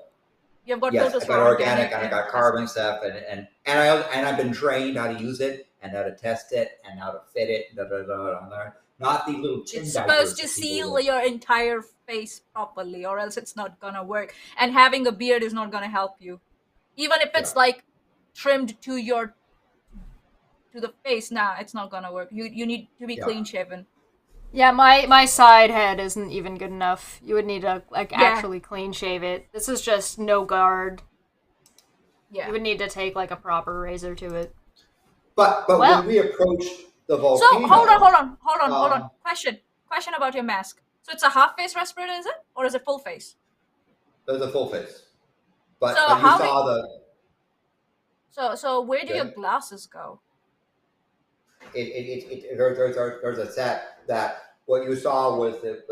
You've got filters for organic, and I got carbon stuff, and I've been trained how to use it and how to test it and how to fit it. Not the little tin. It's supposed to seal your entire face properly, or else it's not gonna work. And having a beard is not gonna help you, even if it's like trimmed to the face. Nah, it's not gonna work. You need to be clean shaven. Yeah, my side head isn't even good enough. You would need to actually clean shave it. This is just no guard. Yeah. You would need to take like a proper razor to it. But when we approached the volcano. So hold on. Question about your mask. So it's a half face respirator, is it? Or is it full face? It's a full face. But you saw So where do your glasses go? There's a set that what you saw was the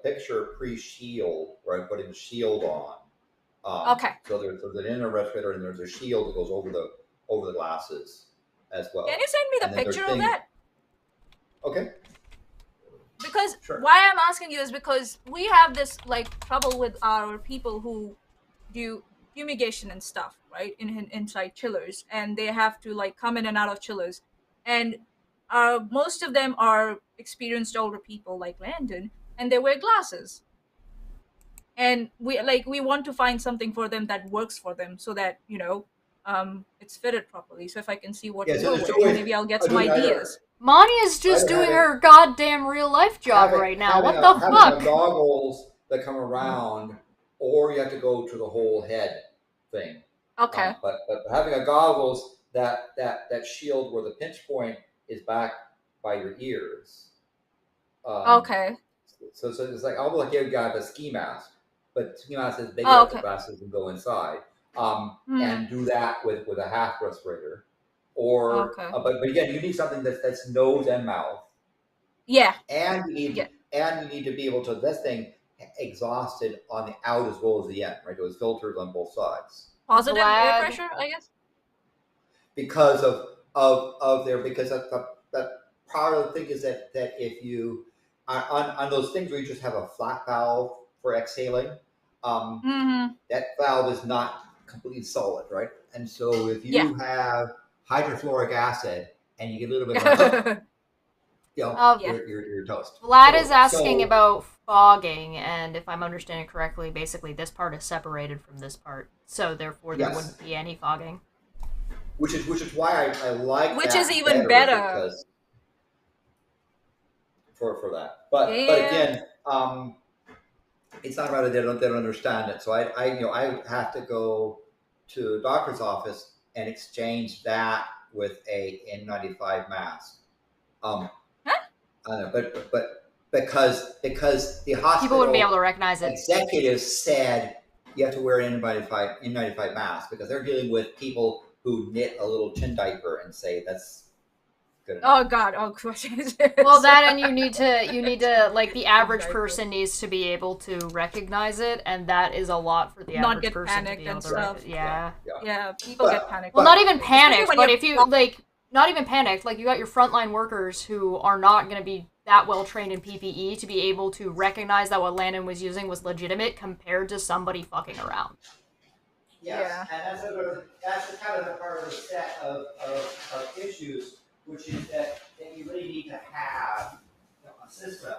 picture pre-shield, right? Putting the shield on. Okay. So there's an inner respirator and there's a shield that goes over the glasses as well. Can you send me the picture of that? Okay. Because why I'm asking you is because we have this like trouble with our people who do fumigation and stuff, right? Inside chillers, and they have to like come in and out of chillers, and most of them are experienced older people like Landon, and they wear glasses. And we want to find something for them that works for them, so that it's fitted properly. So if I can see what you're wearing, maybe I'll get some ideas. Maanya's just doing her goddamn real life job right now. What the fuck? Having goggles that come around, or you have to go to the whole head thing. Okay. But having a goggles that shield where the pinch point is back by your ears. Okay. So it's like almost like you got a ski mask, but ski mask is bigger than the glasses and go inside. And do that with a half respirator. Or but again, you need something that's nose and mouth. Yeah. And you need to be able to this thing exhausted on the out as well as the end, right? Those filters on both sides. Positive air pressure, I guess. Because of that part of the thing is that if you on those things where you just have a flat valve for exhaling, that valve is not completely solid, right? And so if you have hydrofluoric acid and you get a little bit of you're toast. Vlad is asking about fogging, and if I'm understanding correctly, basically this part is separated from this part, so therefore there wouldn't be any fogging. Which is why I like which is even better for that. But again, it's not about it. They don't understand it. So I have to go to a doctor's office and exchange that with a N95 mask. I don't know, but because the hospital people wouldn't be able to recognize it. Executives said you have to wear an N95 mask because they're dealing with people who knit a little chin diaper and say that's good enough. Oh God! Oh gosh. Well, that and you need to like the average person needs to be able to recognize it, and that is a lot for the average person to be able to recognize. Yeah, people get panicked. Well, not even panicked, but if you like, not even panicked. Like you got your frontline workers who are not going to be that well trained in PPE to be able to recognize that what Landon was using was legitimate compared to somebody fucking around. Yes, and that's the kind of the part of the set of issues, which is that you really need to have a system.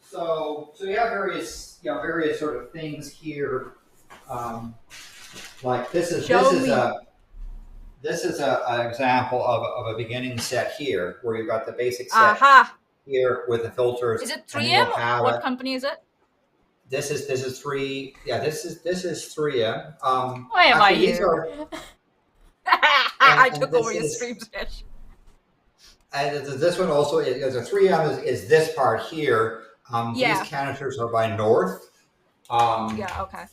So you have various sort of things here, like this is an example of a beginning set here, where you've got the basic set here with the filters. Is it 3M? What company is it? This is 3. Yeah, this is 3M. Why am I here? I took over your stream sketch. And this one also is a 3M is this part here. These canisters are by North. Okay.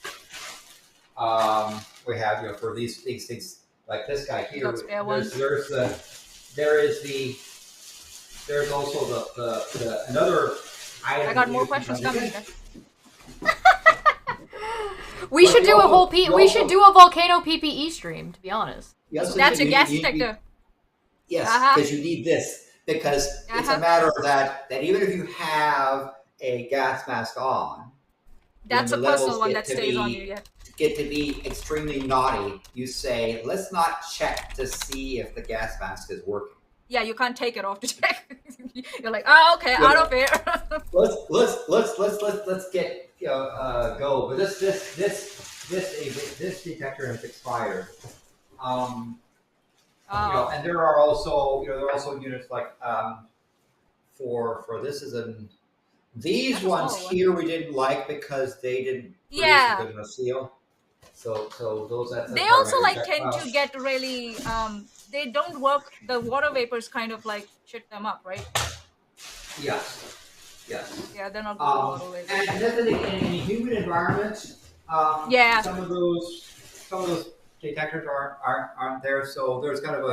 We have for these things like this guy here. There's also the another item. I got more questions coming. We should do a volcano PPE stream, to be honest. Yes, that's a gas detector. Yes, because you need this because it's a matter of that even if you have a gas mask on, that's a personal one that stays on you. Yeah. Get to be extremely naughty. You say, let's not check to see if the gas mask is working. Yeah, you can't take it off to check. You're like, oh, okay, out of here. let's get go. But this detector has expired. And there are also units like for this is these ones here we didn't like because they didn't produce a good enough seal. So those they also tend to get really they don't work. The water vapors kind of like shit them up, right? Yes. Yeah, they're not good water vapors. And definitely in a humid environment, some of those detectors aren't there. So there's kind of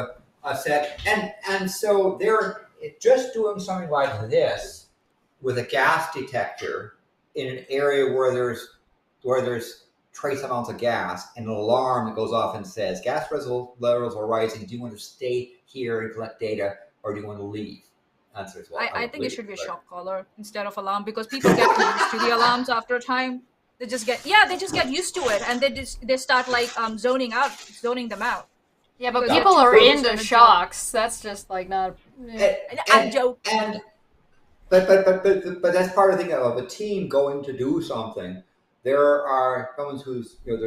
a set, and so they're just doing something like this with a gas detector in an area where there's trace amounts of gas, and an alarm that goes off and says gas levels are rising. Do you want to stay here and collect data, or do you want to leave? Answer is I think it should be a shock collar instead of alarm, because people get used to the alarms after a time. They just get used to it, and they start like zoning them out. Yeah, but people are into shocks. That's just like not. I'm joking. But that's part of the thing of a team going to do something. There's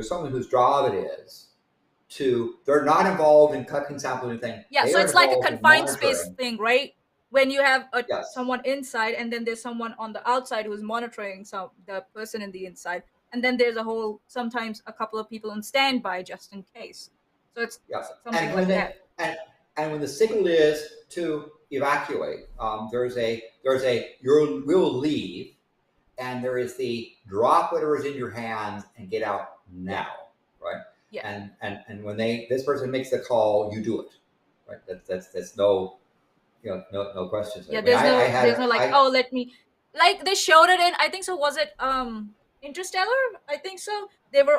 someone whose job it is they're not involved in cutting samples or anything. Yeah, so it's like a confined space thing, right? When you have someone inside, and then there's someone on the outside who's monitoring the person in the inside, and then there's sometimes a couple of people on standby just in case. So it's something like that. And when the signal is to evacuate, we'll leave, and there is the drop whatever is in your hands and get out now, right? Yeah. And when this person makes the call, you do it, right? That's no questions. Yeah, there's no let me, like they showed it in, I think so, was it Interstellar? I think so. They were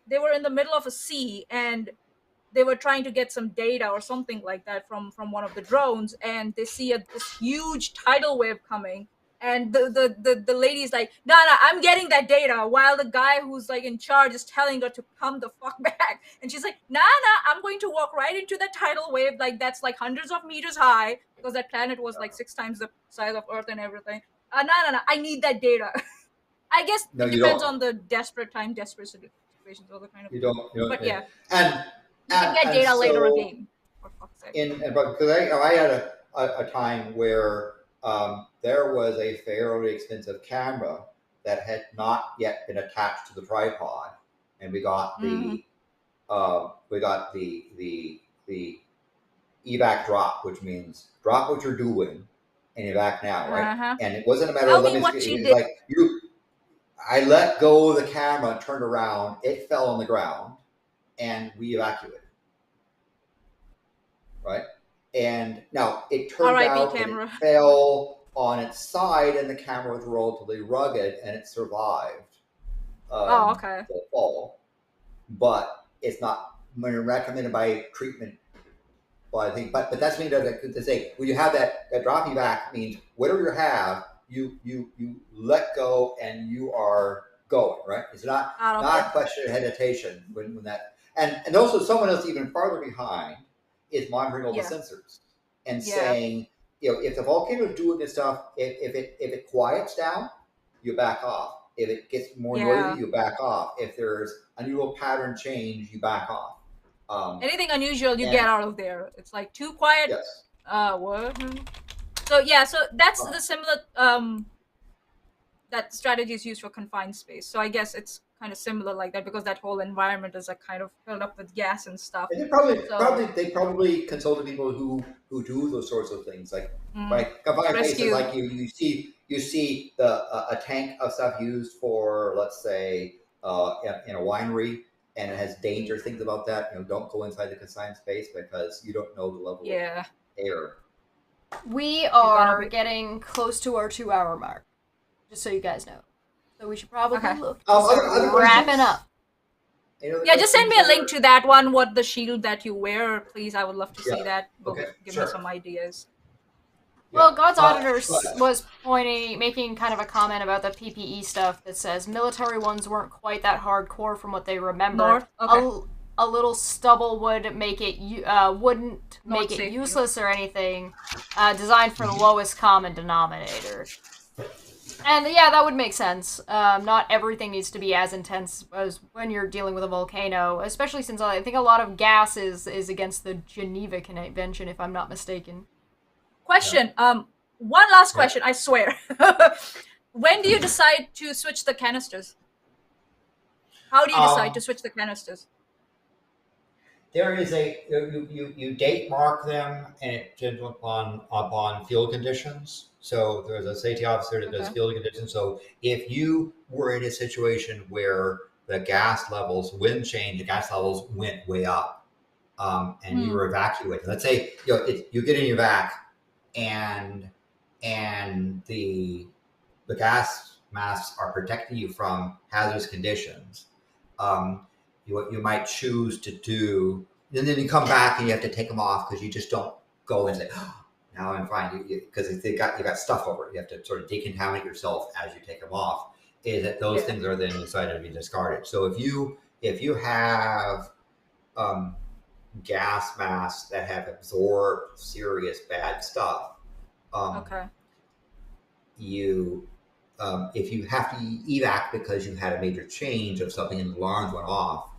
they were in the middle of a sea, and they were trying to get some data or something like that from one of the drones, and they see this huge tidal wave coming, and the lady's like, nah, I'm getting that data, while the guy who's like in charge is telling her to come the fuck back, and she's like, nah, I'm going to walk right into that tidal wave, like that's like hundreds of meters high, because that planet was like 6 times the size of Earth and everything. No, I need that data. I guess it depends on the desperate situations, all the kind of. You don't. But yeah. And you can get data later again. For fuck's sake. But because I had a time where there was a fairly expensive camera that had not yet been attached to the tripod, and we got the evac drop, which means drop what you're doing and you're back now, right? Uh-huh. And it wasn't a matter Tell of, let me me what see, she it was did. like, I let go of the camera and turned around, it fell on the ground, and we evacuated, right? And now it turned R.I.P. out that it camera. fell on its side, and the camera was relatively rugged, and it survived Oh, okay. the fall. But it's not recommended by treatment. But I think, but that's mean to say when you have that dropping back means whatever you have, you let go and you are going, right? It's not a question of hesitation when that and also someone else even farther behind is monitoring all the sensors and saying, if the volcano is doing this stuff, if it quiets down, you back off. If it gets more noisy, you back off. If there's unusual pattern change, you back off. Anything unusual, you get out of there. It's like too quiet. Yes. What? So yeah, so that's the similar that strategy is used for confined space. So I guess it's kind of similar like that because that whole environment is like kind of filled up with gas and stuff. And they probably consulted people who do those sorts of things, like confined spaces, like you see a tank of stuff used for, let's say, in a winery, and it has danger things about that. Don't go inside the confined space because you don't know the level of air. We are getting close to our 2-hour mark, just so you guys know. So we should probably look wrapping up. Yeah, just send me a link to that one. What the shield that you wear, please. I would love to see that. Give me some ideas. Well, God's Auditor was making kind of a comment about the PPE stuff that says military ones weren't quite that hardcore from what they remember. A little stubble would make it wouldn't make it useless or anything. Designed for the lowest common denominator. And yeah, that would make sense. Not everything needs to be as intense as when you're dealing with a volcano, especially since I think a lot of gas is against the Geneva Convention, if I'm not mistaken. Question. One last question, I swear. When do you decide to switch the canisters? How do you decide to switch the canisters? There is you date mark them, and it depends upon field conditions. So there's a safety officer that does field conditions. So if you were in a situation where the gas levels, wind change, the gas levels went way up, and you were evacuated. Let's say you get in your vac, and the gas masks are protecting you from hazardous conditions. What you might choose to do, and then you come back and you have to take them off because you just don't go and say, oh, now I'm fine, because you got stuff over it. You have to sort of decontaminate yourself as you take them off. Is that those things are then decided to be discarded. So if you have gas masks that have absorbed serious bad stuff, if you have to evac because you had a major change of something and the alarms went off,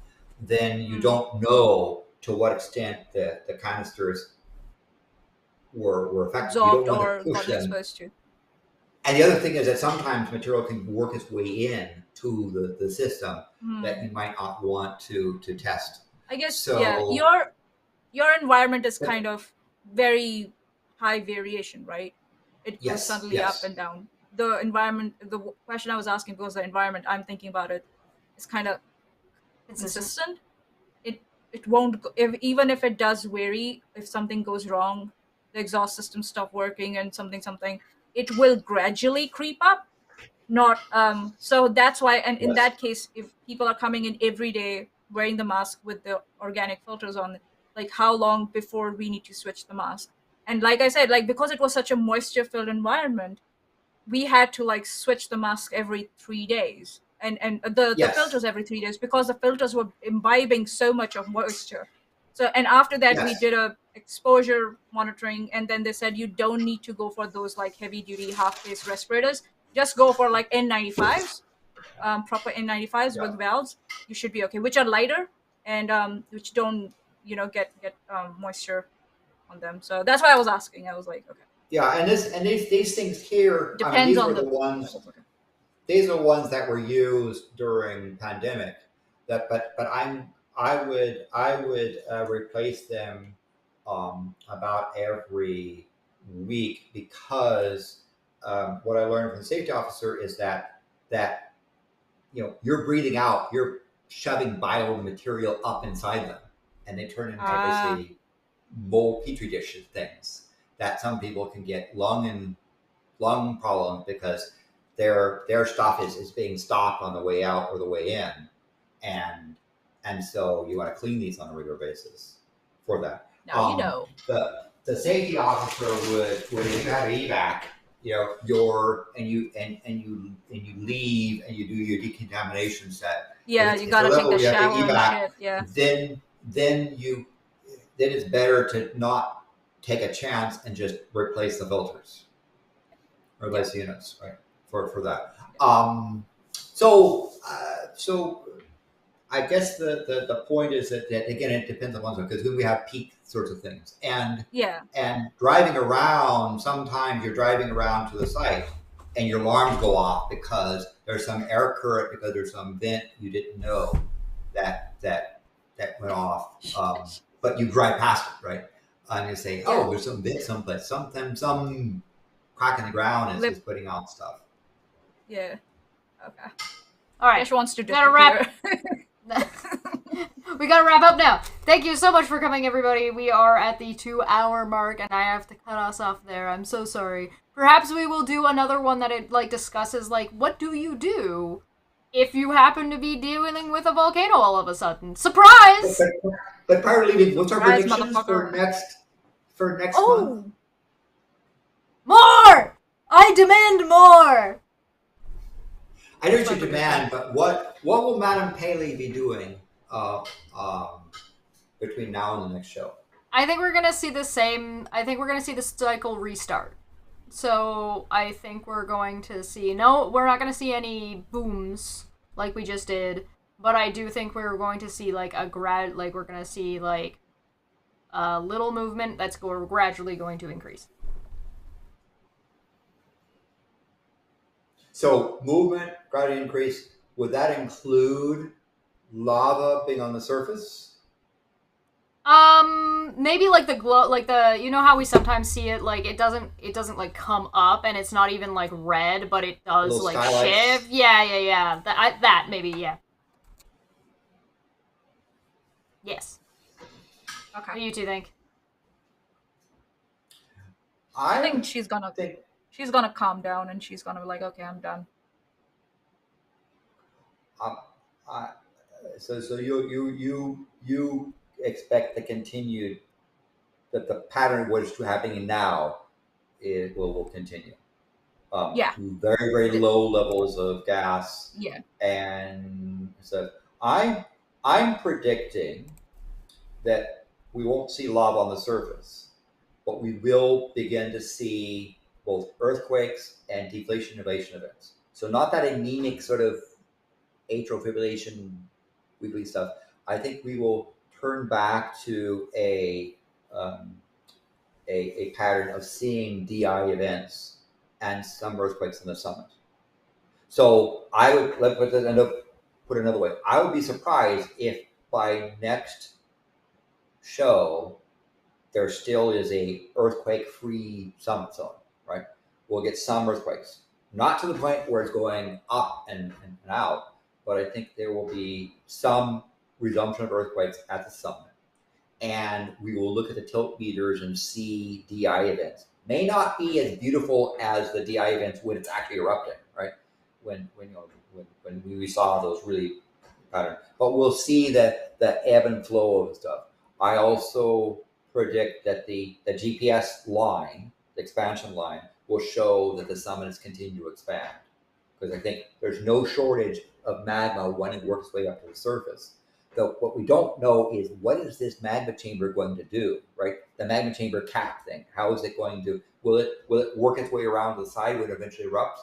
then you don't know to what extent the canisters were affected. You don't want to push them. And the other thing is that sometimes material can work its way in to the system that you might not want to test. I guess your environment is kind of very high variation, right? It goes suddenly up and down. The environment, the question I was asking was the environment I'm thinking about it is kind of consistent. It won't go, even if it does vary, if something goes wrong, the exhaust system stop working and something, it will gradually creep up. Not so that's why, and in that case, if people are coming in every day wearing the mask with the organic filters on, like how long before we need to switch the mask? And like I said, like because it was such a moisture filled environment, we had to like switch the mask every 3 days and the filters every 3 days because the filters were imbibing so much of moisture. So and after that we did a exposure monitoring, and then they said you don't need to go for those like heavy duty half face respirators, just go for like N95s, proper N95s with valves. You should be okay, which are lighter and which don't get moisture on them. So that's why I was asking. I was like, okay. Yeah, and these things here, depends on the ones. These are the ones that were used during pandemic. But I would replace them about every week because what I learned from the safety officer is that you're breathing out, you're shoving biomaterial up inside them, and they turn into basically mold petri dish things that some people can get lung problems because their stuff is being stopped on the way out or the way in, and so you want to clean these on a regular basis for that. Now the safety officer would if you have an evac, you leave and you do your decontamination set. Yeah, you gotta take the shower and shit. Yeah. Then it's better to not take a chance and just replace the filters, replace the units, right? For that. So I guess the point is that again it depends on one, because we have peak sorts of things, and driving around, sometimes you're driving around to the site and your alarms go off because there's some air current, because there's some vent you didn't know that went off, but you drive past it, right? And you say, oh, there's some vent someplace, sometimes some crack in the ground is putting out stuff. Yeah. Okay. All right. Ash wants to gotta wrap. We gotta wrap up now. Thank you so much for coming, everybody. We are at the 2-hour mark, and I have to cut us off there. I'm so sorry. Perhaps we will do another one that it discusses what do you do if you happen to be dealing with a volcano all of a sudden? Surprise! But partly, what's our predictions for next month? More! I demand more! I know what you demand, but what will Madam Pele be doing between now and the next show? I think we're gonna see the same. I think we're gonna see the cycle restart. So I think we're going to see. No, we're not gonna see any booms like we just did. But I do think we're going to see we're gonna see a little movement that's gradually going to increase. So movement, gradually increase. Would that include lava being on the surface? Maybe the glow, you know how we sometimes see it, it doesn't come up, and it's not even red, but it does shift. Yeah. That maybe, yeah. Yes. Okay. What do you two think? I think she's gonna calm down, and she's gonna be like, okay, I'm done. So you expect the continued that the pattern of what is happening now will continue. To very, very low levels of gas. Yeah. And so I'm predicting that we won't see lava on the surface, but we will begin to see both earthquakes and deflation innovation events. So not that anemic sort of atrial fibrillation weekly stuff. I think we will turn back to a pattern of seeing DI events and some earthquakes in the summit. So I would put it another way. I would be surprised if by next show there still is a earthquake-free summit zone. Right? We'll get some earthquakes, not to the point where it's going up and out, but I think there will be some resumption of earthquakes at the summit. And we will look at the tilt meters and see DI events. May not be as beautiful as the DI events when it's actually erupting, right? When we saw those really patterns. But we'll see the ebb and flow of stuff. I also predict that the GPS line, the expansion line, will show that the summit is continuing to expand. Because I think there's no shortage of magma wanting to work its way up to the surface. So what we don't know is what is this magma chamber going to do, right? The magma chamber cap thing. How is it going to, will it work its way around to the side when it eventually erupts?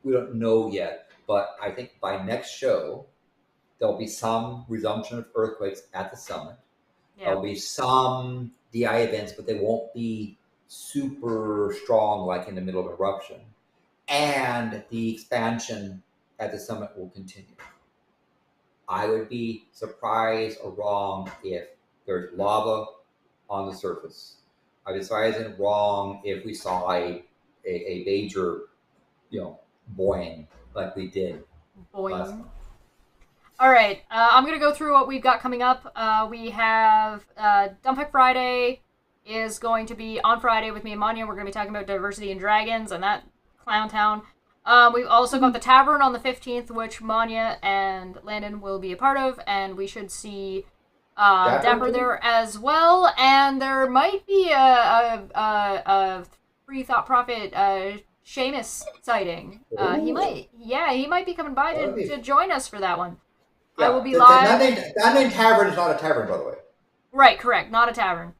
We don't know yet, but I think by next show, there'll be some resumption of earthquakes at the summit. Yeah. There'll be some DI events, but they won't be super strong like in the middle of eruption. And the expansion at the summit will continue. I would be surprised or wrong if there's lava on the surface. I'd be surprised and wrong if we saw a major, boing like we did. Boing. All right, I'm going to go through what we've got coming up. We have Dumpik Friday is going to be on Friday with me and Maanyaa. We're going to be talking about diversity in dragons and that clown town. We've also got the Tavern on the 15th, which Maanyaa and Landon will be a part of, and we should see Dapper there as well. And there might be a Free Thought Prophet Seamus sighting. He might be coming by to join us for that one. Yeah, I will be live. That named Tavern is not a tavern, by the way. Right, correct. Not a tavern.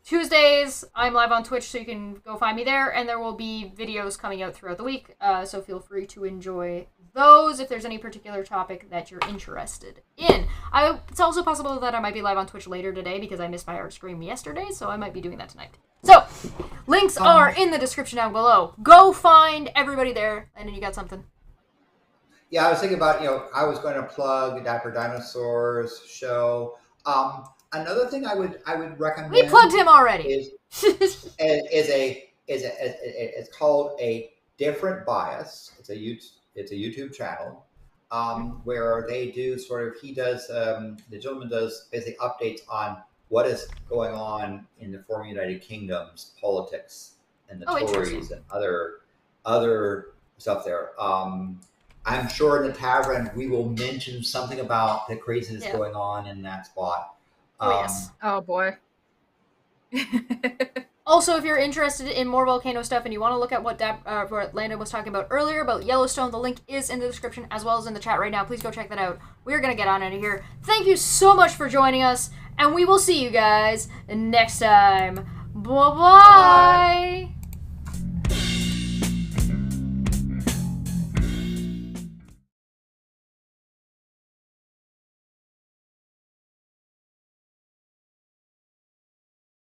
Tuesdays, I'm live on Twitch, so you can go find me there, and there will be videos coming out throughout the week, so feel free to enjoy those if there's any particular topic that you're interested in. It's also possible that I might be live on Twitch later today because I missed my art stream yesterday, so I might be doing that tonight. So, links are in the description down below. Go find everybody there. And you got something? Yeah, I was thinking about, I was going to plug Dapper Dinosaurs show. Another thing I would recommend. We plugged him already. It's called A Different Bias. It's a YouTube channel where they do the gentleman does basically updates on what is going on in the former United Kingdom's politics and the Tories and other stuff there. I'm sure in the tavern we will mention something about the craziness going on in that spot. Yes. Oh boy. Also, if you're interested in more volcano stuff and you want to look at what Landon was talking about earlier about Yellowstone, the link is in the description as well as in the chat right now. Please go check that out. We're going to get on out of here. Thank you so much for joining us, and we will see you guys next time. Bye-bye. Bye.